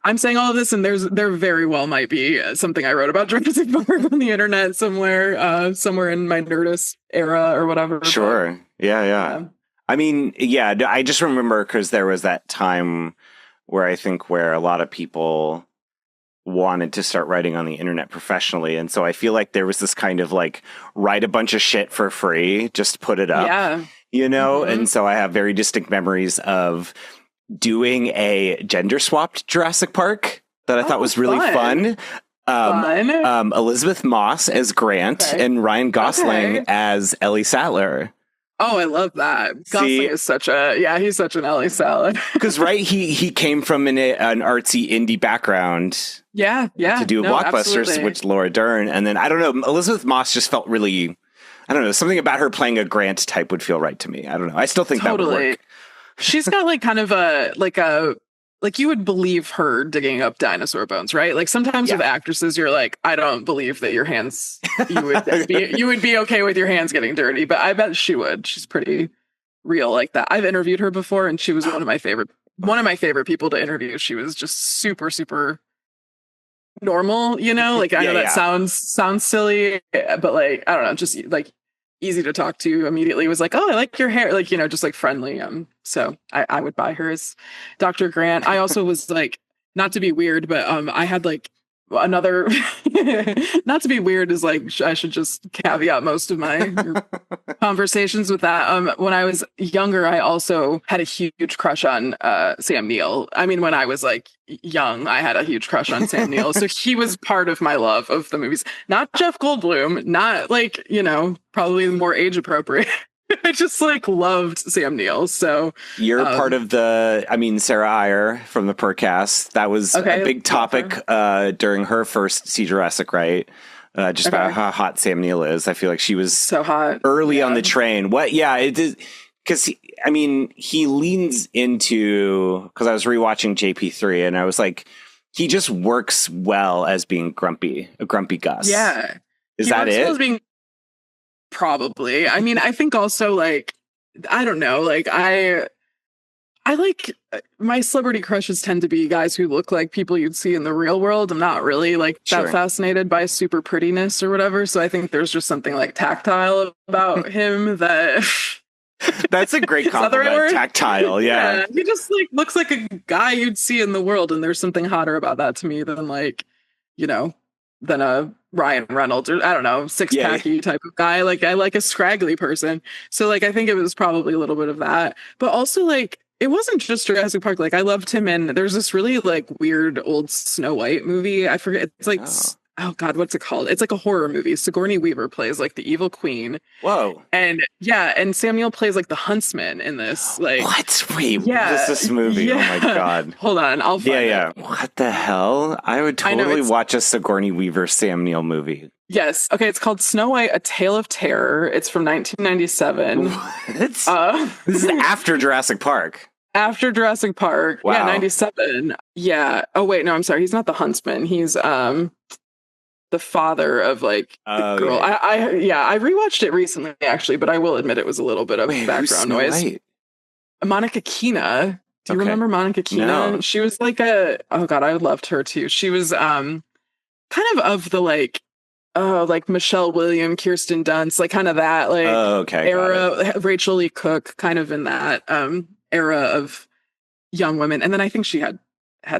I'm saying all of this, and there very well might be something I wrote about Jurassic Park on the internet somewhere in my Nerdist era or whatever. Sure. But, yeah. I mean, I just remember because there was that time where a lot of people wanted to start writing on the internet professionally, and so I feel like there was this kind of like write a bunch of shit for free, just put it up, you know. And so I have very distinct memories of doing a gender swapped Jurassic Park that I thought was really fun. Elizabeth Moss as Grant and Ryan Gosling as Ellie Sattler. Oh, I love that. See? Gosling is he's such an Ellie salad. Because, right, he came from an artsy indie background. Yeah. To do blockbusters, absolutely. which Laura Dern. And then, I don't know, Elizabeth Moss just felt really, I don't know, something about her playing a Grant type would feel right to me. I don't know. I still think that would work. She's got like kind of like you would believe her digging up dinosaur bones, right? Like sometimes with actresses, you're like, I don't believe that your hands, you would be okay with your hands getting dirty, but I bet she would. She's pretty real like that. I've interviewed her before, and she was one of my favorite people to interview. She was just super, super normal, you know? Like I know that sounds silly, but like, I don't know, just like easy to talk to. Immediately was like, oh, I like your hair, like, you know, just like friendly. So I would buy her as Dr. Grant. I also was like, not to be weird, but I had like another not to be weird is like I should just caveat most of my conversations with that. When I was younger, I also had a huge crush on Sam Neill. I mean, when I was like young, I had a huge crush on Sam Neill. So he was part of my love of the movies. Not Jeff Goldblum, not like, you know, probably more age appropriate. I just like loved Sam Neill. So you're part of Sarah Iyer from the Percast. That was a big topic during her first See Jurassic Right. Just about how hot Sam Neill is. I feel like she was so hot early on the train. What? Yeah, it is. Because he leans into, because I was rewatching JP3 and I was like, he just works well as being a grumpy Gus. Yeah. Is that it? Well as being, probably. I mean, I think also like, I don't know, like I like my celebrity crushes tend to be guys who look like people you'd see in the real world. I'm not really like that fascinated by super prettiness or whatever. So I think there's just something like tactile about him that that's a great compliment. Tactile. Yeah. He just like looks like a guy you'd see in the world. And there's something hotter about that to me than like, you know, than a Ryan Reynolds or I don't know, six-packy type of guy. Like I like a scraggly person. So like I think it was probably a little bit of that. But also like it wasn't just Jurassic Park. Like I loved him in there's this really like weird old Snow White movie. I forget. It's like oh God, what's it called? It's like a horror movie. Sigourney Weaver plays like the evil queen. Whoa. And and Sam Neill plays like the huntsman in this. Like what? Wait, what is this movie? Yeah. Oh my God. Hold on, I'll find it. What the hell? I would totally watch a Sigourney Weaver Sam Neill movie. Yes. Okay, it's called Snow White: A Tale of Terror. It's from 1997. What? This is after Jurassic Park. After Jurassic Park. Wow. Yeah, 97. Yeah. Oh wait, no, I'm sorry. He's not the huntsman. He's the father of like the girl. Yeah. I rewatched it recently actually, but I will admit it was a little bit of background noise. White? Monica Keena. Do you remember Monica Keena? No. She was like oh God, I loved her too. She was kind of the like Michelle Williams, Kirsten Dunst, like kind of that like era, Rachel Lee Cook, kind of in that era of young women. And then I think she had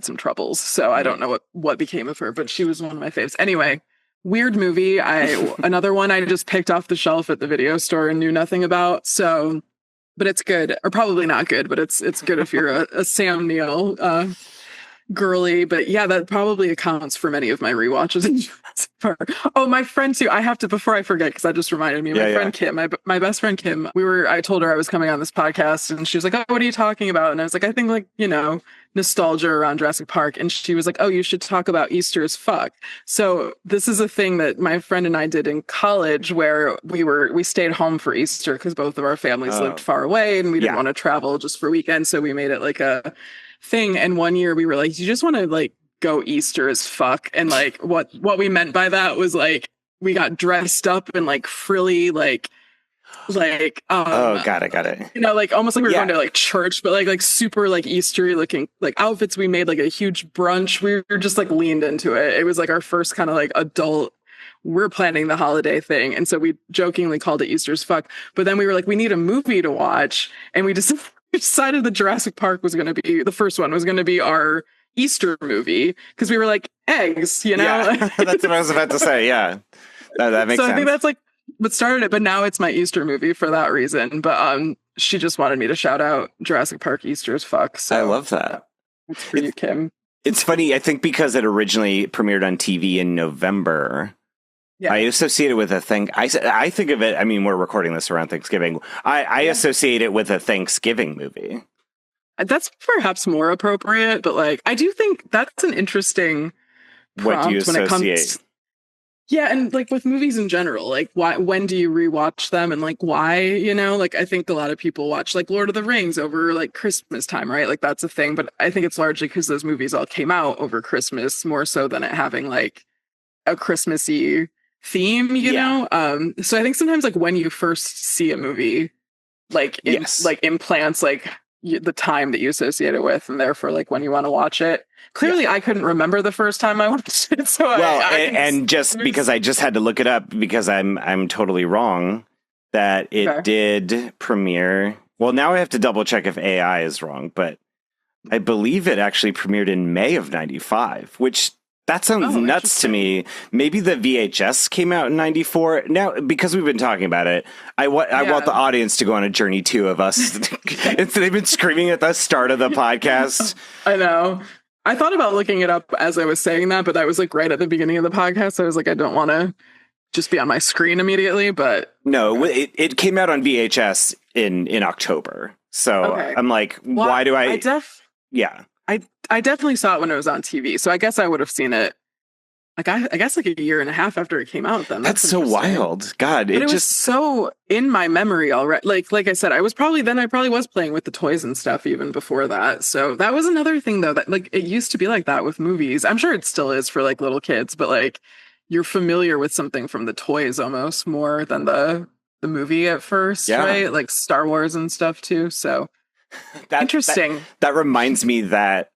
some troubles, so I don't know what became of her, but she was one of my faves. Anyway, weird movie. Another one I just picked off the shelf at the video store and knew nothing about. So, but it's good, or probably not good, but it's good if you're a Sam Neill girly. But yeah, that probably accounts for many of my rewatches in Jurassic Park. Oh, my friend too. I have to, before I forget, because that just reminded me. My friend Kim, my best friend Kim. I told her I was coming on this podcast, and she was like, "Oh, what are you talking about?" And I was like, "I think like nostalgia around Jurassic Park." And she was like, "Oh, you should talk about Easter as fuck." So this is a thing that my friend and I did in college, where we stayed home for Easter because both of our families lived far away, and we didn't want to travel just for weekends, so we made it like a thing. And one year we were like, you just want to like go Easter as fuck. And like what we meant by that was like we got dressed up in like frilly got it. You know, like almost like we were going to like church, but like super like Eastery looking like outfits. We made like a huge brunch. We were just like leaned into it. It was like our first kind of like adult, we're planning the holiday thing. And so we jokingly called it Easter's fuck. But then we were like, we need a movie to watch. And we decided that Jurassic Park was going to be, the first one was going to be our Easter movie. Because we were like, eggs, you know? Yeah, that's what I was about to say. Yeah. That makes sense. So I think that's like what started it. But now it's my Easter movie for that reason. But she just wanted me to shout out Jurassic Park Easter as fuck. So I love that. It's for you, Kim. It's funny. I think because it originally premiered on TV in November, Yeah. I associate it with a thing. I think of it. I mean, we're recording this around Thanksgiving. I associate it with a Thanksgiving movie. That's perhaps more appropriate, but like I do think that's an interesting What do you prompt when it associate? comes. Yeah, and like with movies in general, like why when do you rewatch them and like why, like I think a lot of people watch like Lord of the Rings over like Christmas time, right? Like that's a thing, but I think it's largely because those movies all came out over Christmas more so than it having like a Christmassy theme, Yeah. So I think sometimes like when you first see a movie, like Yes. like implants like the time that you associate it with, and therefore like when you want to watch it. Clearly, I couldn't remember the first time I watched it, so and just because I just had to look it up because I'm totally wrong that it did premiere. Well, now I have to double check if AI is wrong, but I believe it actually premiered in May of '95, which that sounds nuts to me. Maybe the VHS came out in '94. Now, because we've been talking about it, I want the audience to go on a journey too of us. They've been screaming at the start of the podcast. I know. I thought about looking it up as I was saying that, but that was like right at the beginning of the podcast. I was like, I don't want to just be on my screen immediately, but no, it came out on VHS in October. So I'm like, why do I? I definitely saw it when it was on TV. So I guess I would have seen it. Like I guess like a year and a half after it came out. Then that's so wild. God, but it was so in my memory already. Like I said, I probably was playing with the toys and stuff even before that. So that was another thing though, that like it used to be like that with movies. I'm sure it still is for like little kids, but like you're familiar with something from the toys almost more than the movie at first, right? Like Star Wars and stuff too. So interesting. That reminds me that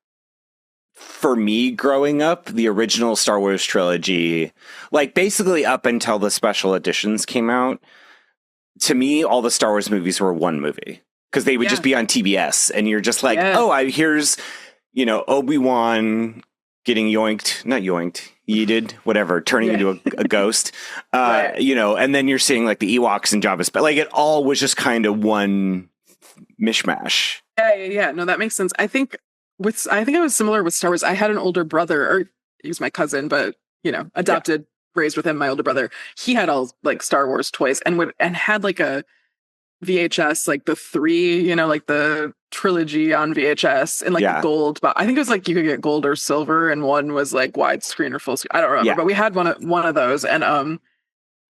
for me growing up, the original Star Wars trilogy, like basically up until the special editions came out, to me, all the Star Wars movies were one movie because they would just be on TBS. And you're just like, here's, Obi-Wan getting yeeted, whatever, turning into a ghost, and then you're seeing like the Ewoks and Jabba's, but like it all was just kind of one mishmash. Yeah. No, that makes sense. I think I was similar with Star Wars. I had an older brother, or he was my cousin, but adopted, raised with him, my older brother. He had all like Star Wars toys and had like a VHS, like the 3, like the trilogy on VHS and like the gold. But I think it was like you could get gold or silver, and one was like widescreen or full screen. I don't remember, but we had one of those,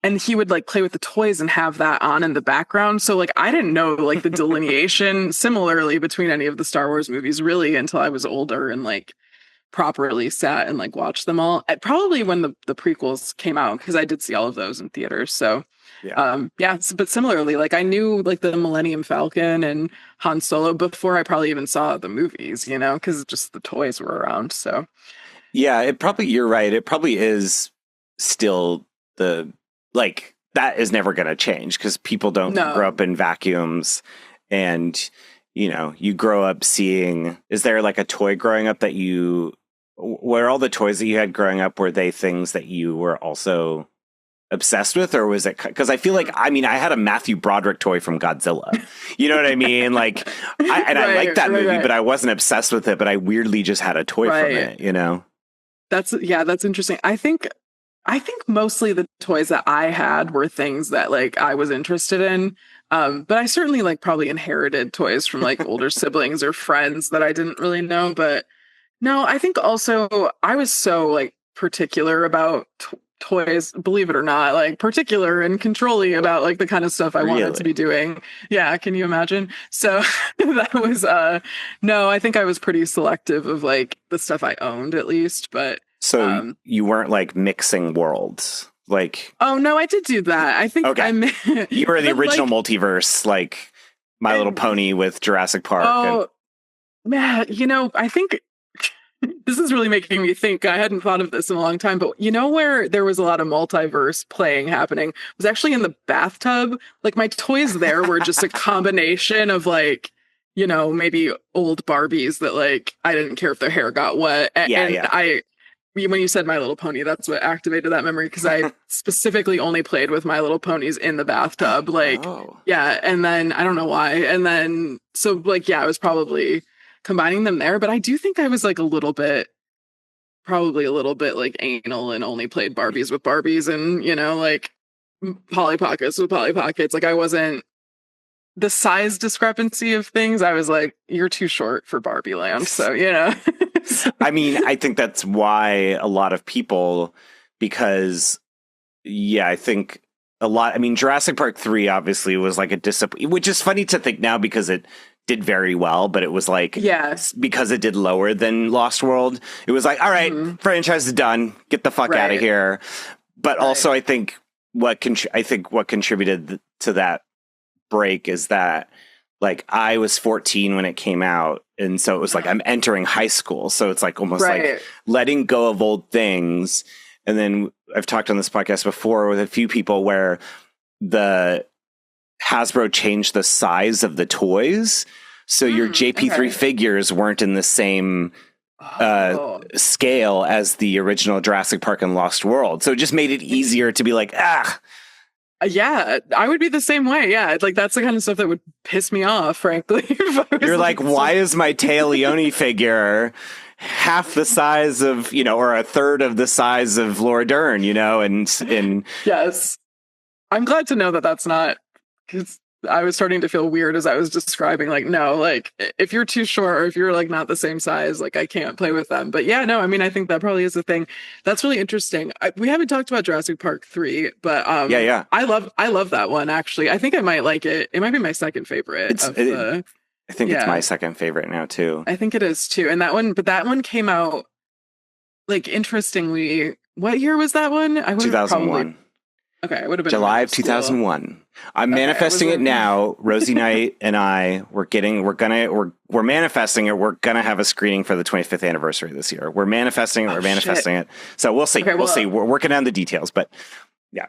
and he would like play with the toys and have that on in the background. So like I didn't know like the delineation similarly between any of the Star Wars movies really until I was older and like properly sat and like watched them all. Probably when the prequels came out, because I did see all of those in theaters. So but similarly, like I knew like the Millennium Falcon and Han Solo before I probably even saw the movies, because just the toys were around. So you're right. It probably is still that is never going to change because people don't grow up in vacuums, and you grow up seeing. Is there like a toy growing up that were all the toys that you had growing up, were they things that you were also obsessed with, or was it because I feel like I had a Matthew Broderick toy from Godzilla, you know what I mean? Like I liked that movie, but I wasn't obsessed with it, but I weirdly just had a toy from it, That's interesting. I think mostly the toys that I had were things that like I was interested in. But I certainly like probably inherited toys from like older siblings or friends that I didn't really know. But no, I think also I was so like particular about toys, believe it or not, like particular and controlling about like the kind of stuff I wanted to be doing. Yeah. Can you imagine? So that was, no, I think I was pretty selective of like the stuff I owned at least, but so you weren't like mixing worlds, like. Oh no, I did do that. I think you were the original multiverse, like My Little Pony with Jurassic Park. Oh man, I think this is really making me think. I hadn't thought of this in a long time, but where there was a lot of multiverse playing happening was actually in the bathtub. Like my toys there were just a combination of like, maybe old Barbies that like I didn't care if their hair got wet. When you said My Little Pony, that's what activated that memory, because I specifically only played with My Little Ponies in the bathtub. And then I don't know why. And then, so like, I was probably combining them there. But I do think I was like a little bit probably a little bit like anal and only played Barbies with Barbies and, you know, like Polly Pockets with Polly Pockets. Like I wasn't the size discrepancy of things. I was like, you're too short for Barbie Land. So, you know. I mean, I think that's why a lot of people, because I think a lot, I mean, Jurassic Park 3 obviously was like a disappointment, which is funny to think now because it did very well, but it was like, because it did lower than Lost World, it was like, all right, franchise is done, get the fuck out of here. But also I think what contributed to that break is that like I was 14 when it came out, and so it was like I'm entering high school, so it's like almost like letting go of old things. And then I've talked on this podcast before with a few people where the Hasbro changed the size of the toys, so your JP3 figures weren't in the same scale as the original Jurassic Park and Lost World, so it just made it easier to be like, yeah, I would be the same way. Yeah, like that's the kind of stuff that would piss me off, frankly. You're like, why is my Taya Leone figure half the size of, you know, or a third of the size of Laura Dern, you know? And yes, I'm glad to know that that's not, because I was starting to feel weird as I was describing, like, no, like if you're too short or if you're like not the same size, like I can't play with them. But yeah, no, I mean, I think that probably is the thing. That's really interesting. We haven't talked about Jurassic Park 3, but I love that one, actually. I think I might like it. It might be my second favorite. I think it's my second favorite now too. I think it is too. And that one came out, like, interestingly, what year was that one? 2001. Okay, it would have been July of 2001. I'm manifesting it now. Rosie Knight and I, we're manifesting it. We're gonna have a screening for the 25th anniversary this year. We're manifesting it. So we'll see. We'll see. We're working on the details, but yeah.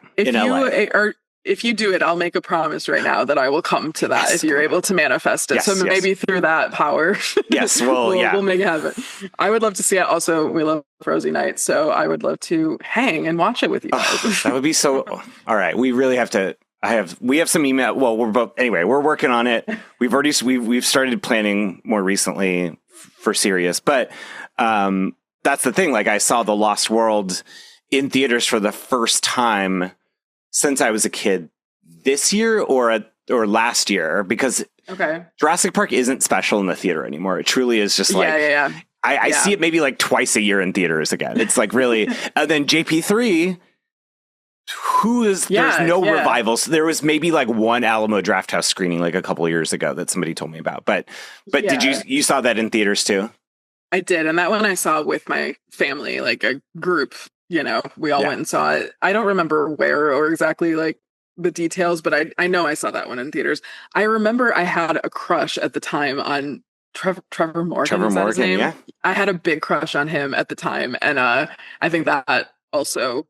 If you do it, I'll make a promise right now that I will come to that if you're able to manifest it. So maybe through that power. Yes, we'll make it happen. I would love to see it. Also, we love Rosie Knight, so I would love to hang and watch it with you guys. That would be so. All right, we really have to. We have some email. Well, we're working on it. We've started planning more recently for serious, but that's the thing. Like I saw The Lost World in theaters for the first time since I was a kid this year or last year, because Jurassic Park isn't special in the theater anymore. It truly is just like, I see it maybe like twice a year in theaters again. It's like really, and then JP3, there's no revivals. There was maybe like one Alamo Drafthouse screening like a couple of years ago that somebody told me about, but did you saw that in theaters too? I did. And that one I saw with my family, like a group. You know, we all went and saw it. I don't remember where or exactly like the details, but I know I saw that one in theaters. I remember I had a crush at the time on Trevor Morgan. Trevor Morgan, yeah. I had a big crush on him at the time. And I think that also,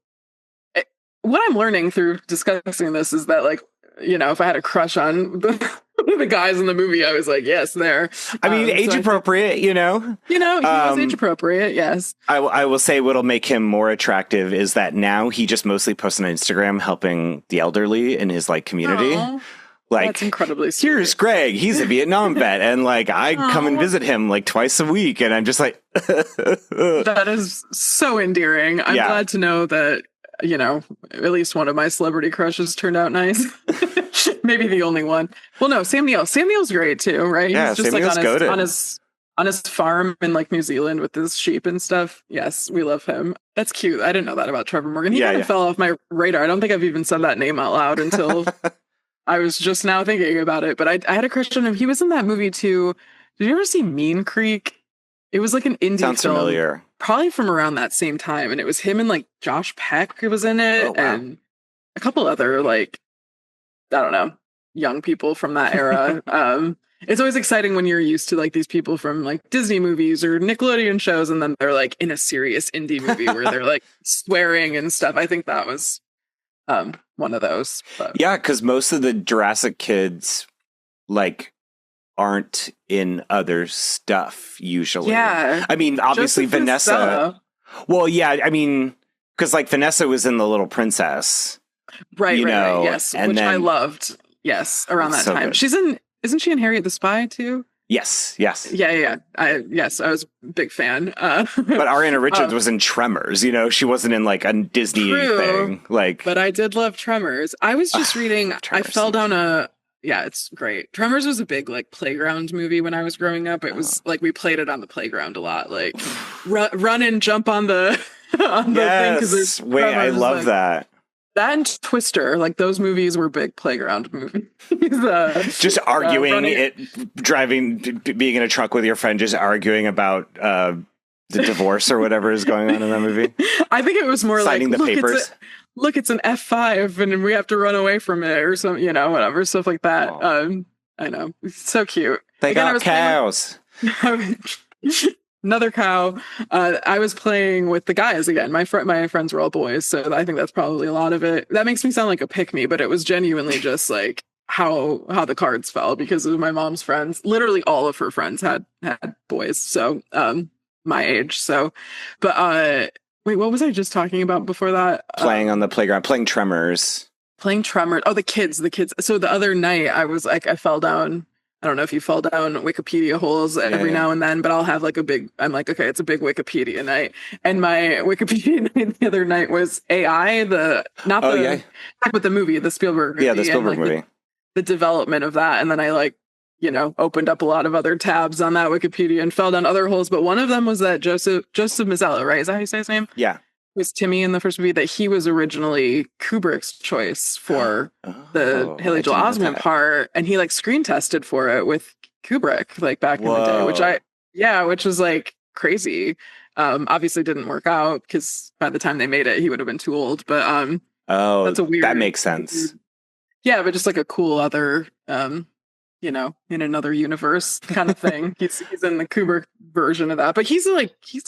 what I'm learning through discussing this is that, like, you know, if I had a crush on the guys in the movie, I was like, yes, there. I mean, age appropriate, you know? You know, he was age appropriate, yes. I will say what'll make him more attractive is that now he just mostly posts on Instagram helping the elderly in his, like, community. Aww, like, that's incredibly sweet. Here's Greg, he's a Vietnam vet, and, like, I come and visit him, like, twice a week, and I'm just like... That is so endearing. I'm glad to know that, you know, at least one of my celebrity crushes turned out nice. Maybe the only one. Well, no, Sam Neill. Sam Neill's great too, right? Yeah, he's just Sam like Neill's on his farm in like New Zealand with his sheep and stuff. Yes, we love him. That's cute. I didn't know that about Trevor Morgan. He kind of fell off my radar. I don't think I've even said that name out loud until I was just now thinking about it. But I had a crush on him. He was in that movie too. Did you ever see Mean Creek? It was like an indie Sounds film. Familiar. Probably from around that same time. And it was him and like Josh Peck was in it. And a couple other, like, I don't know, young people from that era. It's always exciting when you're used to like these people from like Disney movies or Nickelodeon shows, and then they're like in a serious indie movie where they're like swearing and stuff. I think that was one of those. But. Yeah, because most of the Jurassic kids like aren't in other stuff usually. Yeah. I mean, obviously Vanessa. Well, yeah, I mean, because like Vanessa was in The Little Princess. Right, know, yes. and which then, I loved. Yes, around that so time. Good. Isn't she in Harriet the Spy too? Yes. Yeah. I was a big fan. But Ariana Richards was in Tremors. You know, she wasn't in like a Disney thing. Like, but I did love Tremors. I was just reading. I fell down a. Yeah, it's great. Tremors was a big like playground movie when I was growing up. It was like we played it on the playground a lot. Like run and jump on the on the thing because there's Wait, Tremors, I love that. That and Twister, like those movies were big playground movies. Just arguing being in a truck with your friend, just arguing about the divorce or whatever is going on in that movie. I think it was more signing like the papers. Look, it's an F5 and we have to run away from it or something, you know, whatever, stuff like that. I know. It's so cute. They got cows. Another cow. I was playing with the guys again. My friends were all boys, so I think that's probably a lot of it. That makes me sound like a pick-me, but it was genuinely just like how the cards fell because of my mom's friends. Literally all of her friends had boys, so my age. So, but wait, what was I just talking about before that? Playing on the playground, playing Tremors. Playing Tremors. Oh, the kids. So the other night I was like, I fell down. I don't know if you fall down Wikipedia holes every now and then, but I'll have like I'm like, okay, it's a big Wikipedia night. And my Wikipedia night the other night was AI, but the movie, the Spielberg movie. Yeah, the Spielberg movie. The development of that. And then I opened up a lot of other tabs on that Wikipedia and fell down other holes. But one of them was that Joseph Mazzello, right? Is that how you say his name? Yeah. Was Timmy in the first movie, that he was originally Kubrick's choice for the Haley Joel Osment part, and he like screen tested for it with Kubrick like back in the day, which was like crazy. Obviously didn't work out because by the time they made it, he would have been too old. But that's a weird. That makes sense. Yeah, but just like a cool other in another universe kind of thing. He's in the Kubrick version of that, but he's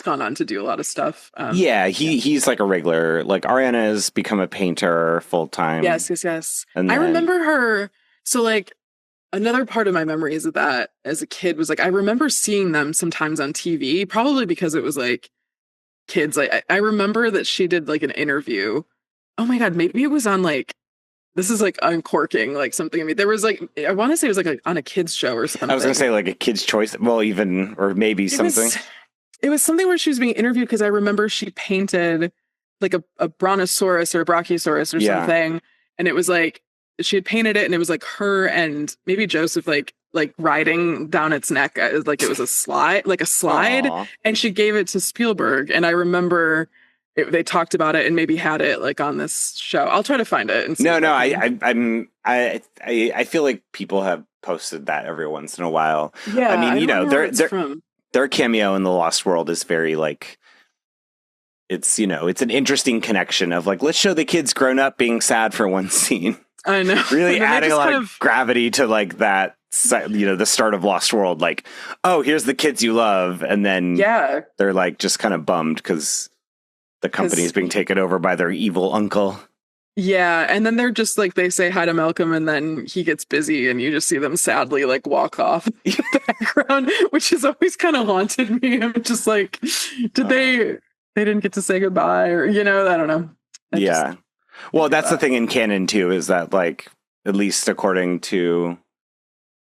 gone on to do a lot of stuff. He's like a regular, like Ariana has become a painter full time. Yes. I remember her. So like another part of my memories of that as a kid was like, I remember seeing them sometimes on TV, probably because it was like kids. Like I remember that she did like an interview. Oh my God, maybe it was on like, this is like uncorking like something. I mean, there was like, I want to say it was like on a kid's show or something. I was going to say like a kid's choice. Well, even, or maybe something. It was something where she was being interviewed because I remember she painted like a brontosaurus or a brachiosaurus or something. And it was like, she had painted it and it was like her and maybe Joseph like riding down its neck. Like it was a slide. Aww. And she gave it to Spielberg. And I remember they talked about it and maybe had it like on this show. I'll try to find it. And see I feel like people have posted that every once in a while. Yeah, I mean, their cameo in The Lost World is very like, it's an interesting connection of like, let's show the kids grown up being sad for one scene. I know, really adding a lot of gravity to like that. The start of Lost World. Like, oh, here's the kids you love, and then they're like just kind of bummed because the company is being taken over by their evil uncle. Yeah, and then they're just like, they say hi to Malcolm, and then he gets busy, and you just see them sadly like walk off in the background, which has always kind of haunted me. I'm just like, they didn't get to say goodbye, or I don't know. Well, that's the thing in canon too, is that like, at least according to,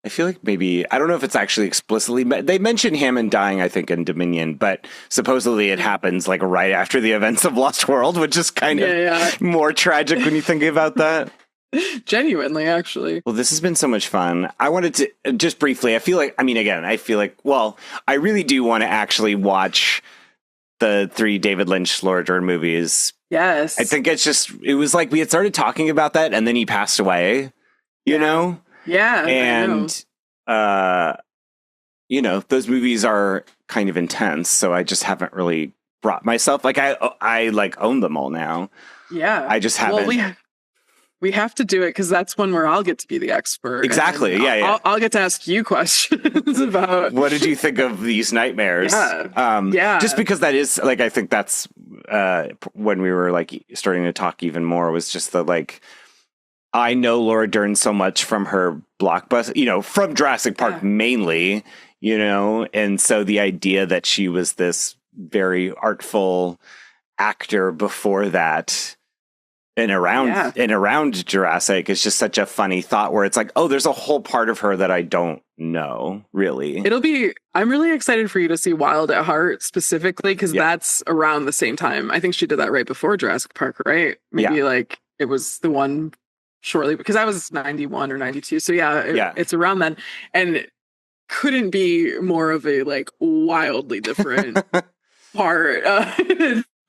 I feel like maybe, I don't know if it's actually explicitly, they mention Hammond dying, I think, in Dominion, but supposedly it happens like right after the events of Lost World, which is kind of more tragic when you think about that. Genuinely, actually. Well, this has been so much fun. I wanted to, just briefly, I really do want to actually watch the 3 David Lynch Laura Dern movies. Yes. I think it was like we had started talking about that and then he passed away, you know? Yeah. And, those movies are kind of intense. So I just haven't really brought myself, like I like own them all now. Yeah. I just haven't. Well, we have to do it because that's one where I'll get to be the expert. Exactly. I'll get to ask you questions about what did you think of these nightmares? Just because that is like, I think that's when we were like starting to talk even more, was just the like, I know Laura Dern so much from her blockbuster, from Jurassic Park mainly, and so the idea that she was this very artful actor before that, and around Jurassic is just such a funny thought where it's like, oh, there's a whole part of her that I don't know, really. I'm really excited for you to see Wild at Heart specifically, because that's around the same time. I think she did that right before Jurassic Park, right? Maybe like it was the one shortly, because I was 91 or 92. So it's around then. And it couldn't be more of a like wildly different part.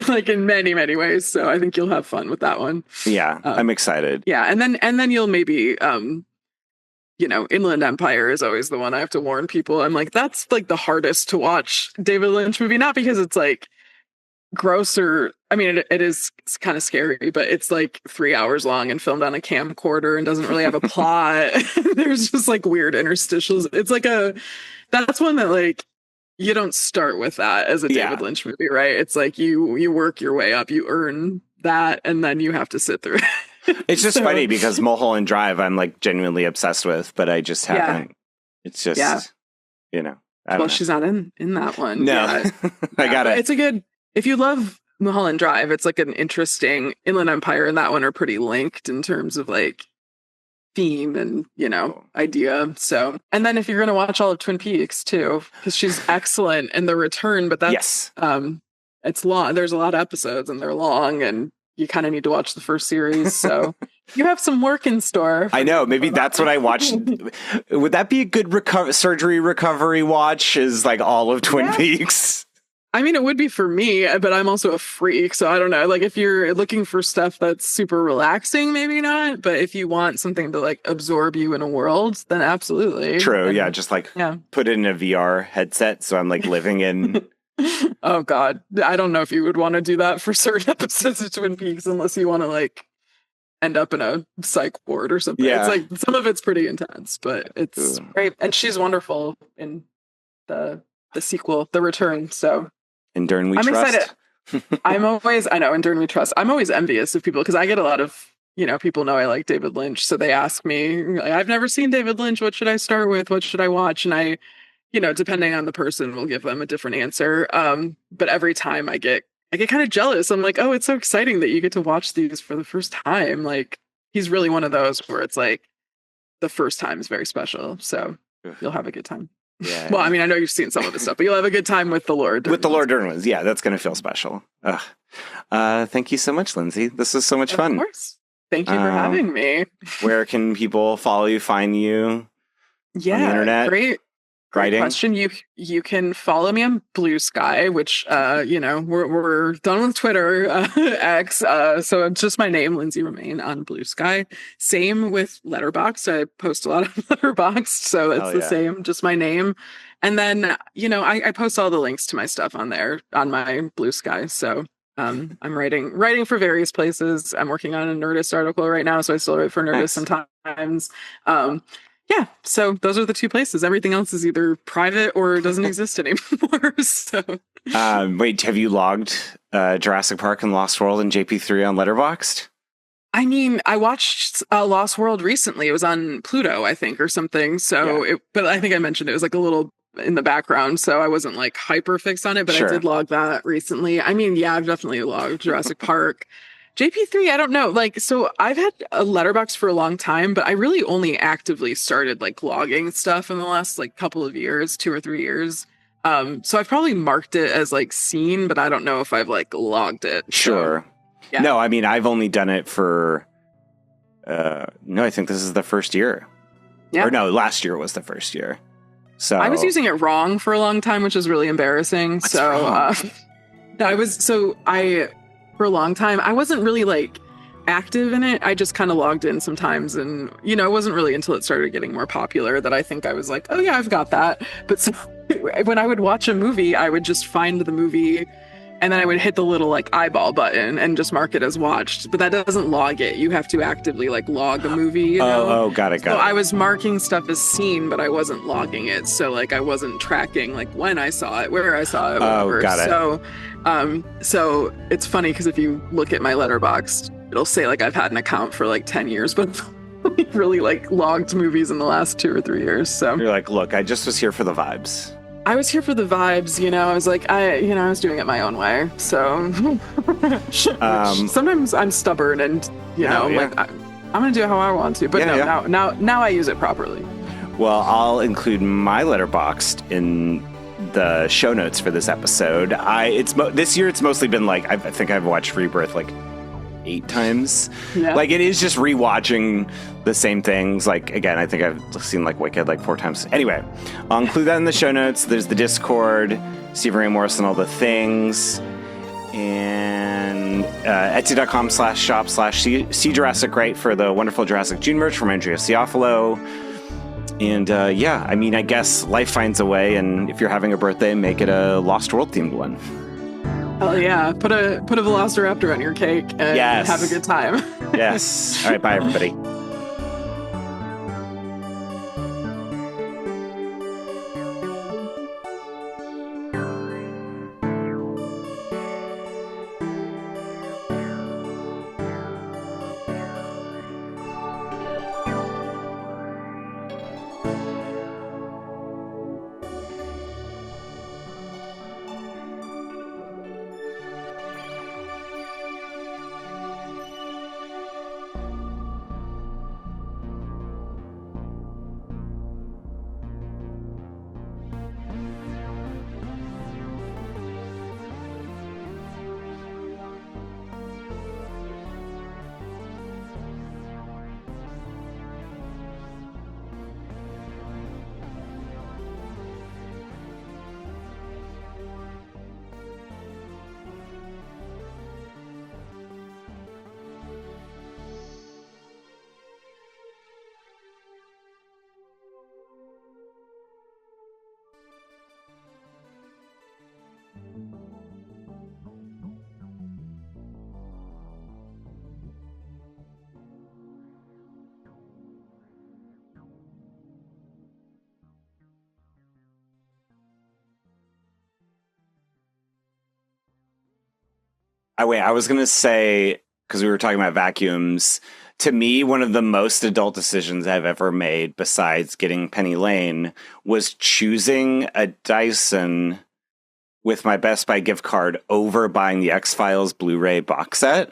Like in many, many ways. So I think you'll have fun with that one. Yeah, I'm excited. Yeah. And then you'll maybe, Inland Empire is always the one I have to warn people. I'm like, that's like the hardest to watch David Lynch movie. Not because it's like gross or, I mean, it is kind of scary, but it's like 3 hours long and filmed on a camcorder and doesn't really have a plot. There's just like weird interstitials. It's like that's one that like, you don't start with that as a David Lynch movie, right? It's like you work your way up, you earn that, and then you have to sit through it. It's just funny because Mulholland Drive I'm like genuinely obsessed with, but I just haven't. It's just, I don't know. She's not in that one. No, I got it. It's a good, if you love Mulholland Drive, it's like an interesting, Inland Empire and that one are pretty linked in terms of like theme and idea. So, and then if you're going to watch all of Twin Peaks too, because she's excellent in The Return, but that's it's long. There's a lot of episodes and they're long, and you kind of need to watch the first series. So you have some work in store. I know. Maybe that's what I watched. Would that be a good surgery recovery watch? Is like all of Twin Peaks? I mean, it would be for me, but I'm also a freak. So I don't know. Like if you're looking for stuff that's super relaxing, maybe not. But if you want something to like absorb you in a world, then absolutely. True. And, just like put it in a VR headset. So I'm like living in. Oh, God. I don't know if you would want to do that for certain episodes of Twin Peaks unless you want to like end up in a psych ward or something. Yeah. It's like some of it's pretty intense, but it's great. And she's wonderful in the sequel, The Return. So. In Dern We I'm Trust. Excited. I know, in Dern We Trust. I'm always envious of people because I get a lot of, people know I like David Lynch. So they ask me, I've never seen David Lynch. What should I start with? What should I watch? And I, depending on the person, will give them a different answer. But every time I get kind of jealous. I'm like, oh, it's so exciting that you get to watch these for the first time. Like he's really one of those where it's like the first time is very special. So you'll have a good time. Yeah. Well, I mean, I know you've seen some of this stuff, but you'll have a good time with the Lord. With the Lord Derwins. Yeah, that's going to feel special. Thank you so much, Lindsey. This was so much fun. Of course. Thank you for having me. Where can people follow you, find you on the internet? Great question. You can follow me on Blue Sky, which we're done with Twitter, X. So it's just my name, Lindsey Romain, on Blue Sky. Same with Letterboxd. I post a lot on Letterboxd, so it's the same, just my name. And then I post all the links to my stuff on there on my Blue Sky. So I'm writing for various places. I'm working on a Nerdist article right now, so I still write for Nerdist sometimes. Yeah, so those are the two places. Everything else is either private or doesn't exist anymore. So, wait, have you logged Jurassic Park and Lost World and JP3 on Letterboxd? I mean, I watched Lost World recently. It was on Pluto, I think, or something. So, but I think I mentioned it was like a little in the background, so I wasn't like hyper fixed on it. But I did log that recently. I mean, I've definitely logged Jurassic Park. JP3, I don't know. Like, so I've had a Letterboxd for a long time, but I really only actively started like logging stuff in the last like couple of years, 2 or 3 years. So I've probably marked it as like seen, but I don't know if I've like logged it. Sure. So, yeah. No, I mean, I've only done it for, I think this is the first year. Yeah. Or no, last year was the first year. So I was using it wrong for a long time, which is really embarrassing. What's wrong? For a long time, I wasn't really like active in it. I just kind of logged in sometimes, and it wasn't really until it started getting more popular that I think I was like, oh yeah, I've got that. But so, when I would watch a movie, I would just find the movie and then I would hit the little like eyeball button and just mark it as watched. But that doesn't log it. You have to actively like log a movie. Oh, got it. So I was marking stuff as seen, but I wasn't logging it. So like I wasn't tracking like when I saw it, where I saw it, whatever. Oh, got it. So it's funny because if you look at my Letterboxd, it'll say like I've had an account for like 10 years, but I've really like logged movies in the last 2 or 3 years. So you're like, look, I just was here for the vibes. I was here for the vibes, you know. I was like, I was doing it my own way. So sometimes I'm stubborn, and like I'm gonna do it how I want to. But now I use it properly. Well, I'll include my Letterboxd in the show notes for this episode. This year it's mostly been like I think I've watched Rebirth like 8 times. Yeah. Like it is just rewatching the same things. Like again, I think I've seen like Wicked like 4 times. Anyway, I'll include that in the show notes. There's the Discord, Stephen Ray Morrison, all the things, and Etsy.com/shop/See Jurassic Right for the wonderful Jurassic June merch from Andrea Ciofalo. And I mean, I guess life finds a way, and if you're having a birthday, make it a Lost World themed one. Hell yeah. Put a Velociraptor on your cake and have a good time. Yes. All right. Bye, everybody. I was going to say, because we were talking about vacuums, to me, one of the most adult decisions I've ever made, besides getting Penny Lane, was choosing a Dyson with my Best Buy gift card over buying the X-Files Blu-ray box set.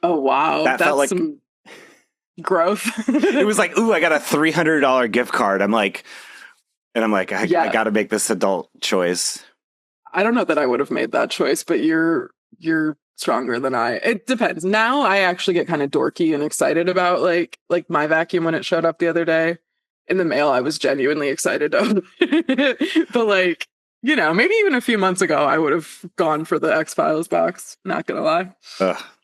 Oh, wow. That's felt like some growth. It was like, ooh, I got a $300 gift card. I got to make this adult choice. I don't know that I would have made that choice, but you're stronger than I. It depends. Now I actually get kind of dorky and excited about like my vacuum when it showed up the other day in the mail. I was genuinely excited to but like, maybe even a few months ago I would have gone for the X-Files box, not gonna lie. Ugh.